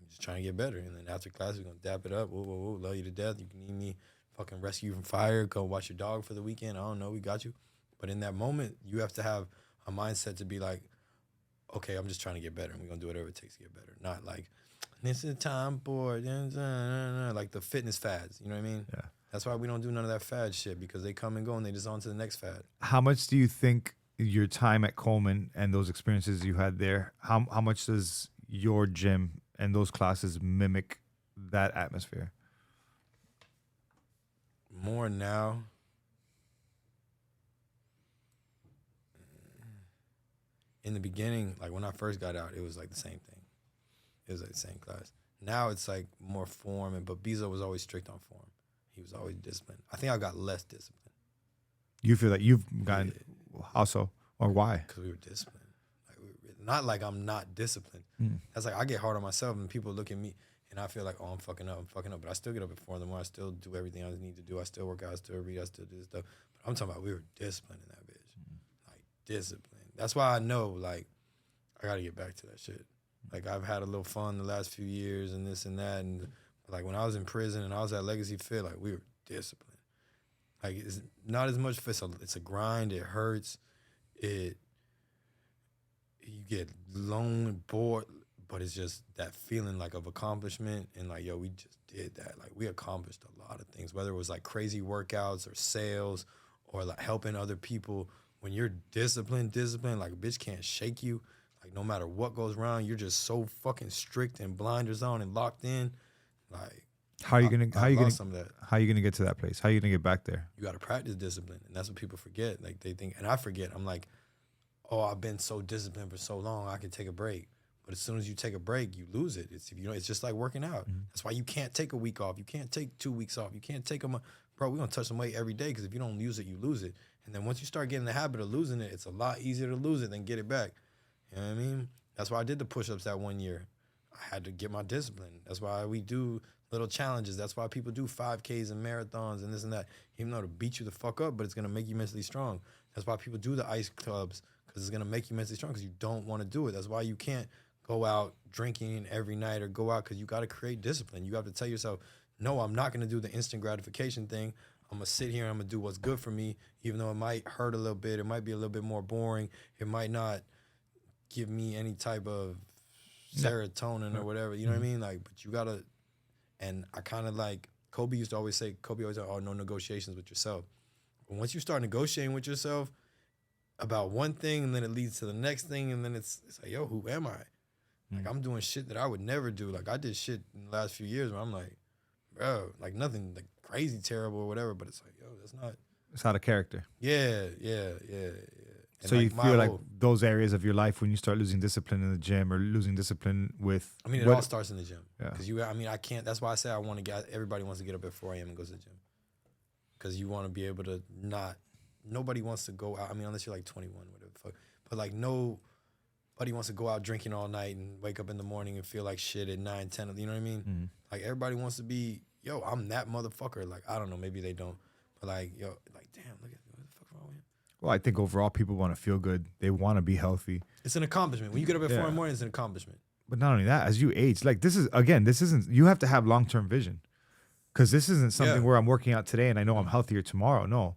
just trying to get better. And then after class, we're going to dap it up. Whoa, love you to death. You can need me, fucking rescue you from fire. Go watch your dog for the weekend. I don't know. We got you. But in that moment, you have to have a mindset to be like, okay, I'm just trying to get better, and we're gonna do whatever it takes to get better. Not like this is time for like the fitness fads. You know what I mean? Yeah. That's why we don't do none of that fad shit, because they come and go and they just on to the next fad. How much do you think your time at Coleman and those experiences you had there, how much does your gym and those classes mimic that atmosphere? More now. In the beginning, like when I first got out, it was like the same thing. It was like the same class. Now it's like more form, but Bezo was always strict on form. He was always disciplined. I think I got less discipline. You feel that you've gotten, how so? Or why? Because we were disciplined. Like not like I'm not disciplined. That's like I get hard on myself and people look at me and I feel like, oh, I'm fucking up. But I still get up at 4 in the morning. I still do everything I need to do. I still work out. I still read. I still do this stuff. But I'm talking about we were disciplined in that bitch. Like discipline. That's why I know, like, I got to get back to that shit. Like, I've had a little fun the last few years and this and that. And, like, when I was in prison and I was at Legacy Fit, like, we were disciplined. Like, it's not as much, it's a grind. It hurts. You get lonely, bored, but it's just that feeling, like, of accomplishment. And, like, yo, we just did that. Like, we accomplished a lot of things, whether it was, like, crazy workouts or sales or, like, helping other people. When you're disciplined, like a bitch can't shake you. Like no matter what goes wrong, you're just so fucking strict and blinders on and locked in. Like how are you gonna get to that place? How are you gonna get back there? You gotta practice discipline, and that's what people forget. Like they think, and I forget. I'm like, oh, I've been so disciplined for so long, I can take a break. But as soon as you take a break, you lose it. It's just like working out. That's why you can't take a week off. You can't take 2 weeks off. You can't take a month. Bro, we're gonna touch some weight every day because if you don't use it, you lose it. And then once you start getting the habit of losing it, it's a lot easier to lose it than get it back. You know what I mean? That's why I did the push-ups that 1 year. I had to get my discipline. That's why we do little challenges. That's why people do 5Ks and marathons and this and that, even though it'll beat you the fuck up, but it's going to make you mentally strong. That's why people do the ice clubs, because it's going to make you mentally strong because you don't want to do it. That's why you can't go out drinking every night or go out, because you got to create discipline. You have to tell yourself, no, I'm not going to do the instant gratification thing. I'm going to sit here and I'm going to do what's good for me, even though it might hurt a little bit. It might be a little bit more boring. It might not give me any type of serotonin or whatever. You know what I mean? Like, but you got to, and I kind of like, Kobe always said, oh, no negotiations with yourself. But once you start negotiating with yourself about one thing, and then it leads to the next thing, and then it's like, yo, who am I? Like, I'm doing shit that I would never do. Like, I did shit in the last few years where I'm like, bro, like nothing like crazy terrible or whatever, but it's like, yo, that's not. It's out of character. Yeah. So like you feel like those areas of your life when you start losing discipline in the gym or losing discipline with. I mean, it all starts in the gym. Yeah. Because I can't. That's why I say I want to get. Everybody wants to get up at 4 a.m. and go to the gym. Because you want to be able to not. Nobody wants to go out. I mean, unless you're like 21, whatever the fuck. But like nobody wants to go out drinking all night and wake up in the morning and feel like shit at 9, 10. You know what I mean? Mm-hmm. Like everybody wants to be. Yo, I'm that motherfucker. Like, I don't know, maybe they don't. But like, yo, like, damn, look at what the fuck wrong with him? Well, I think overall people want to feel good. They want to be healthy. It's an accomplishment. When you get up at 4 in the morning, it's an accomplishment. But not only that, as you age, like this isn't, you have to have long-term vision. Because this isn't something where I'm working out today and I know I'm healthier tomorrow. No,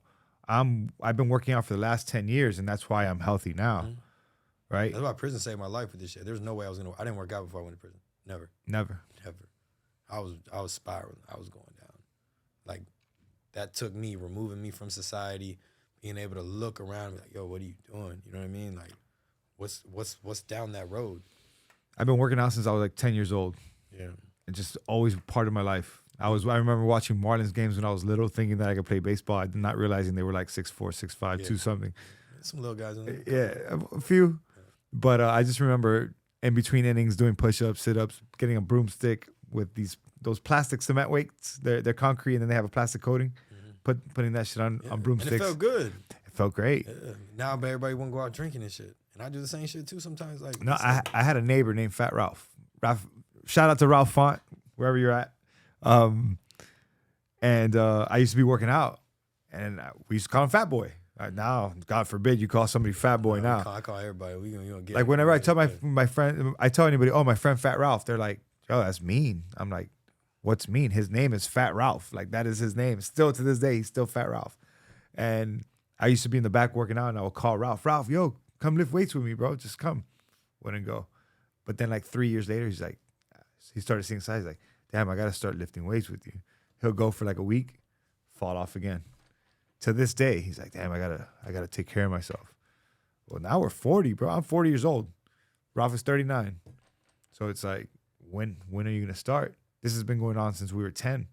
I've been working out for the last 10 years and that's why I'm healthy now. Mm-hmm. Right? That's why prison saved my life with this shit. There's no way I didn't work out before I went to prison. Never. I was spiraling. I was going down. Like, that took me, removing me from society, being able to look around and be like, yo, what are you doing? You know what I mean? Like, what's down that road? I've been working out since I was like 10 years old. Yeah. It's just always part of my life. I remember watching Marlins games when I was little, thinking that I could play baseball. Not realizing they were like 6'4", 6'5", 2 something. Some little guys in there. Yeah, a few. Yeah. But I just remember in between innings doing push-ups, sit-ups, getting a broomstick with those plastic cement weights. They're concrete and then they have a plastic coating. Mm-hmm. Putting that shit on broomsticks. And it felt good. It felt great. Yeah. Now everybody want to go out drinking and shit. And I do the same shit too sometimes. Like, no, I had a neighbor named Fat Ralph. Shout out to Ralph Font, wherever you're at. And I used to be working out and we used to call him Fat Boy. Now, God forbid you call somebody Fat Boy now. I call everybody. We gonna get like whenever I tell my friend, I tell anybody, oh, my friend Fat Ralph, they're like, oh, that's mean. I'm like, what's mean? His name is Fat Ralph. Like, that is his name. Still to this day, he's still Fat Ralph. And I used to be in the back working out, and I would call Ralph, yo, come lift weights with me, bro. Just come. Wouldn't go. But then like 3 years later, he started seeing signs like, damn, I got to start lifting weights with you. He'll go for like a week, fall off again. To this day, he's like, damn, I gotta take care of myself. Well, now we're 40, bro. I'm 40 years old. Rafa's 39. So it's like, when are you gonna start? This has been going on since we were 10.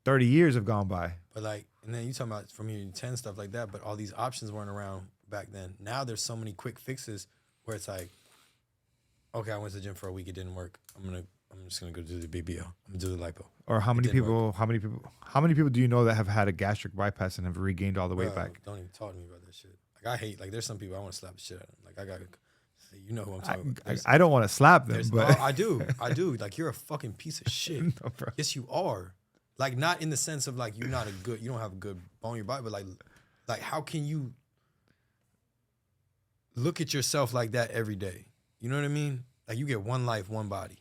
30 years have gone by. But like, and then you talking about from your 10 stuff like that, but all these options weren't around back then. Now there's so many quick fixes where it's like, okay, I went to the gym for a week, it didn't work. I'm just gonna go do the BBL. I'm gonna do the lipo. Or how many people do you know that have had a gastric bypass and have regained all the weight back? Don't even talk to me about that shit. Like I hate, like there's some people I want to slap the shit out of them. Like I gotta, you know who I'm talking about. I don't want to slap them, but I do. Like you're a fucking piece of shit. No, bro. Yes, you are. Like not in the sense of like you don't have a good bone in your body, but like how can you look at yourself like that every day? You know what I mean? Like you get one life, one body.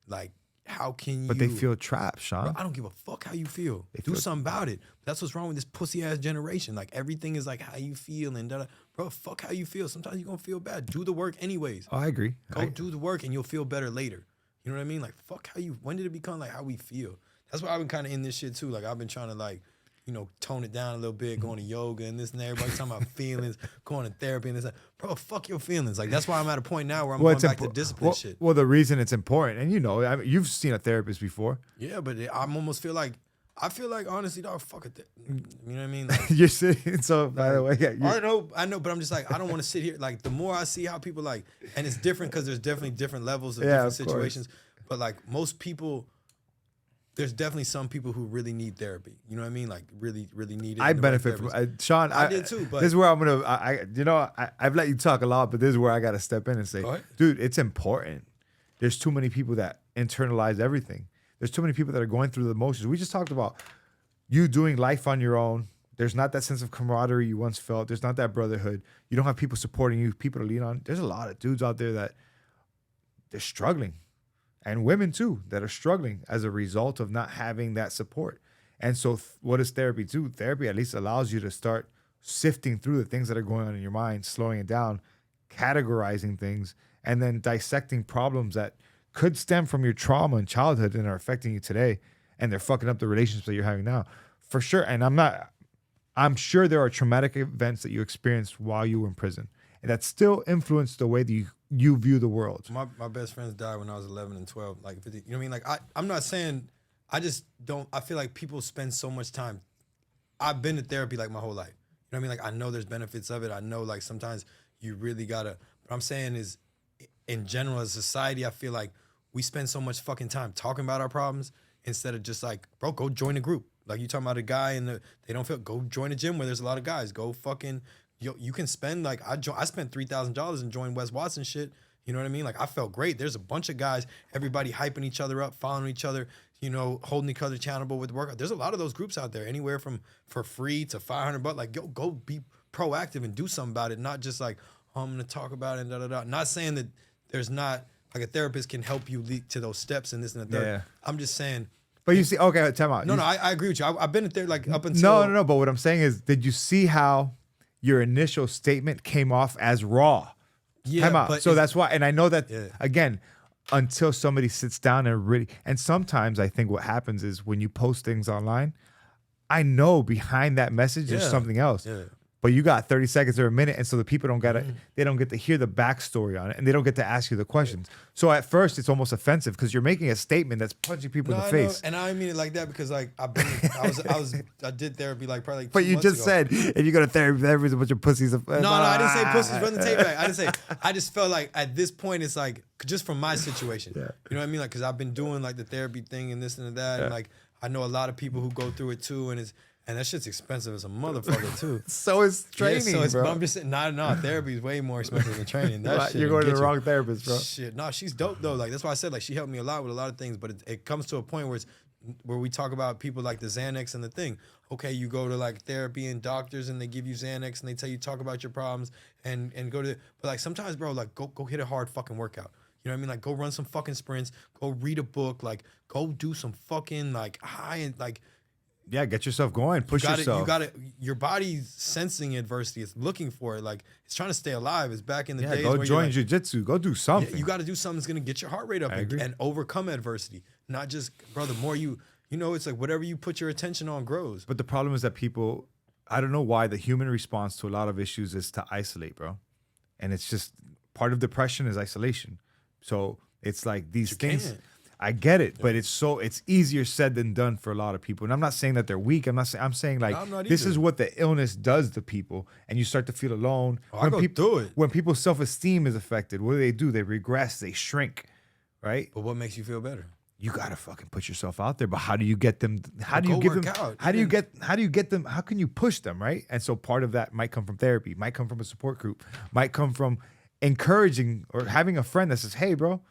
Like how can you? But they feel trapped, Sean. Bro, I don't give a fuck how you feel. Do something about it. That's what's wrong with this pussy ass generation. Like everything is like how you feel and da-da. Bro, fuck how you feel. Sometimes you're gonna feel bad. Do the work anyways. Oh, I agree. Go do the work and you'll feel better later. You know what I mean? Like fuck how you. When did it become like how we feel? That's why I've been kind of in this shit too. Like I've been trying to like, you know, tone it down a little bit, going to yoga and this and that. Everybody talking about feelings, going to therapy and this. Bro, fuck your feelings. Like that's why I'm at a point now where I'm going back to discipline shit. Well, the reason it's important, and you know, you've seen a therapist before. Yeah, but I feel like honestly, dog, fuck it. You know what I mean? Like, You're sitting. So by the way, yeah, I know, but I'm just like I don't want to sit here. Like the more I see how people like, and it's different because there's definitely different levels of different situations. But like most people. There's definitely some people who really need therapy. You know what I mean? Like really, really need it. I benefit from Sean. I did too. But this is where I'm gonna. I've let you talk a lot, but this is where I gotta step in and say, dude, it's important. There's too many people that internalize everything. There's too many people that are going through the motions. We just talked about you doing life on your own. There's not that sense of camaraderie you once felt. There's not that brotherhood. You don't have people supporting you, people to lean on. There's a lot of dudes out there that they're struggling. And women too, that are struggling as a result of not having that support. And so what does therapy do? Therapy at least allows you to start sifting through the things that are going on in your mind, slowing it down, categorizing things, and then dissecting problems that could stem from your trauma in childhood and are affecting you today. And they're fucking up the relationships that you're having now. For sure. And I'm sure there are traumatic events that you experienced while you were in prison. And that still influenced the way that you view the world. My best friends died when I was 11 and 12, like 50. You know what I mean? Like I'm not saying, I just don't. I feel like people spend so much time. I've been to therapy like my whole life. You know what I mean? Like I know there's benefits of it. I know like sometimes you really gotta. What I'm saying is, in general as a society, I feel like we spend so much fucking time talking about our problems instead of just like, bro, go join a group. Like you talking about a guy and they don't feel. Go join a gym where there's a lot of guys. Go fucking. You can spend like I spent $3,000 and joined Wes Watson shit. You know what I mean? Like I felt great. There's a bunch of guys, everybody hyping each other up, following each other, you know, holding each other accountable with workout. There's a lot of those groups out there, anywhere from for free to $500. Like go be proactive and do something about it. Not just like, oh, I'm gonna talk about it and da da da. Not saying that there's not like a therapist can help you lead to those steps and this and the third. Yeah. I'm just saying. But you see, okay, time out. No, I agree with you. I've been there like up until. No. But what I'm saying is, did you see how your initial statement came off as raw? Yeah, time out. But so that's why, and I know that again, until somebody sits down and really, and sometimes I think what happens is when you post things online, I know behind that message there's something else. Yeah. But you got 30 seconds or a minute, and so the people they don't get to hear the backstory on it, and they don't get to ask you the questions. So at first, it's almost offensive because you're making a statement that's punching people in the face. And I mean it like that because like I did therapy like probably. Like 2 but you months just ago. said if you go to therapy, everybody's a bunch of pussies. No, I didn't say pussies. Run the tape back. I didn't say. I just felt like at this point it's like just from my situation. You know what I mean? Like because I've been doing like the therapy thing and this and that, and like I know a lot of people who go through it too, and that shit's expensive as a motherfucker too. So is training, bro. I'm just saying, no, therapy is way more expensive than training. That shit You're going to the wrong therapist, bro. Shit, no, she's dope though. Like that's why I said like she helped me a lot with a lot of things. But it comes to a point where we talk about people like the Xanax and the thing. Okay, you go to like therapy and doctors and they give you Xanax and they tell you talk about your problems and go to. But like sometimes, bro, like go hit a hard fucking workout. You know what I mean? Like go run some fucking sprints. Go read a book. Like go do some fucking like high and like. Yeah, get yourself going. Push yourself. You got it. Your body's sensing adversity. It's looking for it. Like it's trying to stay alive. It's back in the days. Go where join like, jiu-jitsu. Go do something. You got to do something that's gonna get your heart rate up and overcome adversity. Not just, bro. The more you know, it's like whatever you put your attention on grows. But the problem is that people, I don't know why the human response to a lot of issues is to isolate, bro. And it's just part of depression is isolation. So it's like these things. Can't. I get it, but it's easier said than done for a lot of people. And I'm not saying that they're weak. I'm saying like this is what the illness does to people, and you start to feel alone. I go through it. When people's self-esteem is affected, what do? They regress, they shrink, right? But what makes you feel better? You gotta fucking put yourself out there. But how do you get them? How do you go give work them? out. How do you get them? How can you push them, right? And so part of that might come from therapy, might come from a support group, might come from encouraging or having a friend that says, "Hey, bro,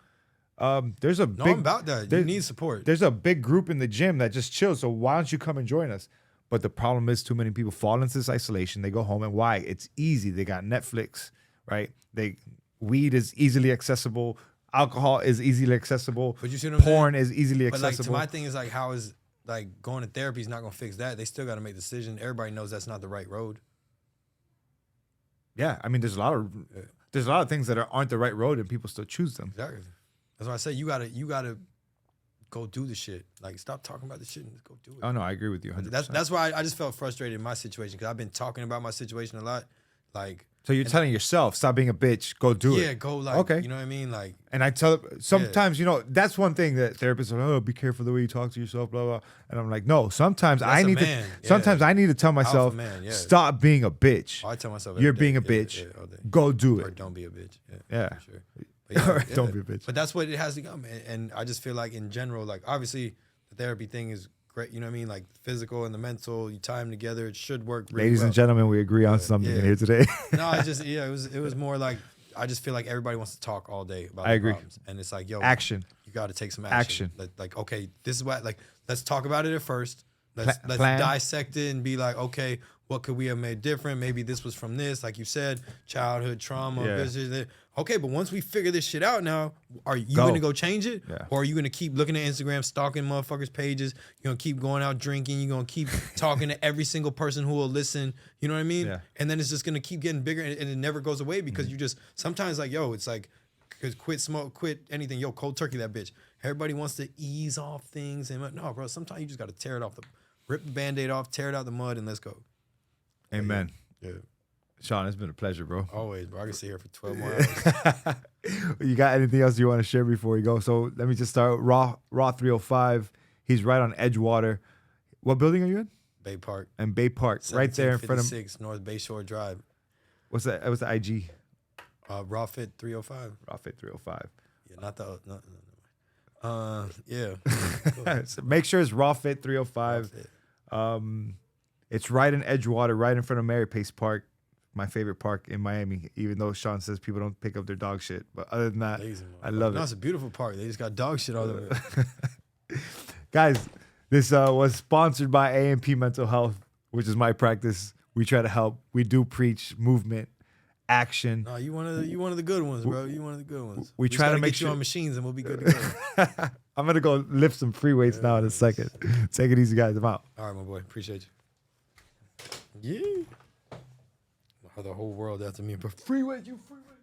there's a big." I'm about that. You need support. There's a big group in the gym that just chills. So why don't you come and join us? But the problem is, too many people fall into this isolation. They go home, and why? It's easy. They got Netflix, right? Weed is easily accessible. Alcohol is easily accessible. But you see what I'm Porn saying? is easily But accessible. like, to my thing is like, how is like going to therapy is not gonna fix that. They still got to make the decision. Everybody knows that's not the right road. Yeah, I mean, there's a lot of things that aren't the right road, and people still choose them. Exactly. That's why I say you gotta go do the shit. Like stop talking about the shit and just go do it. Oh no, I agree with you. 100%. That's why I just felt frustrated in my situation because I've been talking about my situation a lot. Like So you're telling yourself, stop being a bitch, go do it. yeah, go like Okay. you know what I mean? Like And I tell sometimes, that's one thing that therapists are, oh, be careful the way you talk to yourself, blah, blah. And I'm like, no, sometimes That's I a need man, to yeah. sometimes I need to tell myself, man, yeah. stop being a bitch. I tell myself You're every being day, a bitch. all day. Go do Or it. don't be a bitch. Yeah. For sure. But Or don't be a bitch. But that's what it has to come. And I just feel like in general, like obviously the therapy thing is great. You know what I mean? Like the physical and the mental, you tie them together. It should work. Really Ladies well. and gentlemen, we agree on something yeah. here today. No, it was more like I just feel like everybody wants to talk all day about I agree. problems. And it's like, yo, Action. You got to take some action. Like, okay, this is what, like, let's talk about it at first. Let's Plan. dissect it and be like, okay, what could we have made different? Maybe this was from this, like you said, childhood trauma. Yeah. This. Okay, but once we figure this shit out now, are you Go. going to go change it? Yeah. Or are you going to keep looking at Instagram, stalking motherfuckers' pages? You're going to keep going out drinking. You're going to keep talking to every single person who will listen. You know what I mean? Yeah. And then it's just going to keep getting bigger and it never goes away because you just, sometimes like, yo, it's like, cause quit smoke, quit anything. Yo, cold turkey that bitch. Everybody wants to ease off things. And no, bro, sometimes you just got to tear it off, rip the Band-Aid off, tear it out the mud, and let's go. Amen. Yeah. Sean, it's been a pleasure, bro. Always, bro. I can sit here for 12 more hours. You got anything else you want to share before we go? So let me just start. Raw 305. He's right on Edgewater. What building are you in? Bay Park. And Bay Park, right there in front of. 1756 North Bayshore Drive. What's that? What's the IG? Raw Fit 305. Raw Fit 305. Yeah, not the. Yeah. So make sure it's Raw Fit 305. Raw Fit. It's right in Edgewater, right in front of Mary Pace Park, my favorite park in Miami. Even though Sean says people don't pick up their dog shit, but other than that, Lazy, I love no, it. it's a beautiful park. They just got dog shit all over it. Guys, this was sponsored by A&P Mental Health, which is my practice. We try to help. We do preach movement, action. No, you one of the good ones, bro. You one of the good ones. We just try to gotta make get you sure- on machines and we'll be good to go. I'm going to go lift some free weights now in a second. Take it easy, guys. I'm out. All right, my boy. Appreciate you. Yeah. The whole world after me, but free weight, you free weight.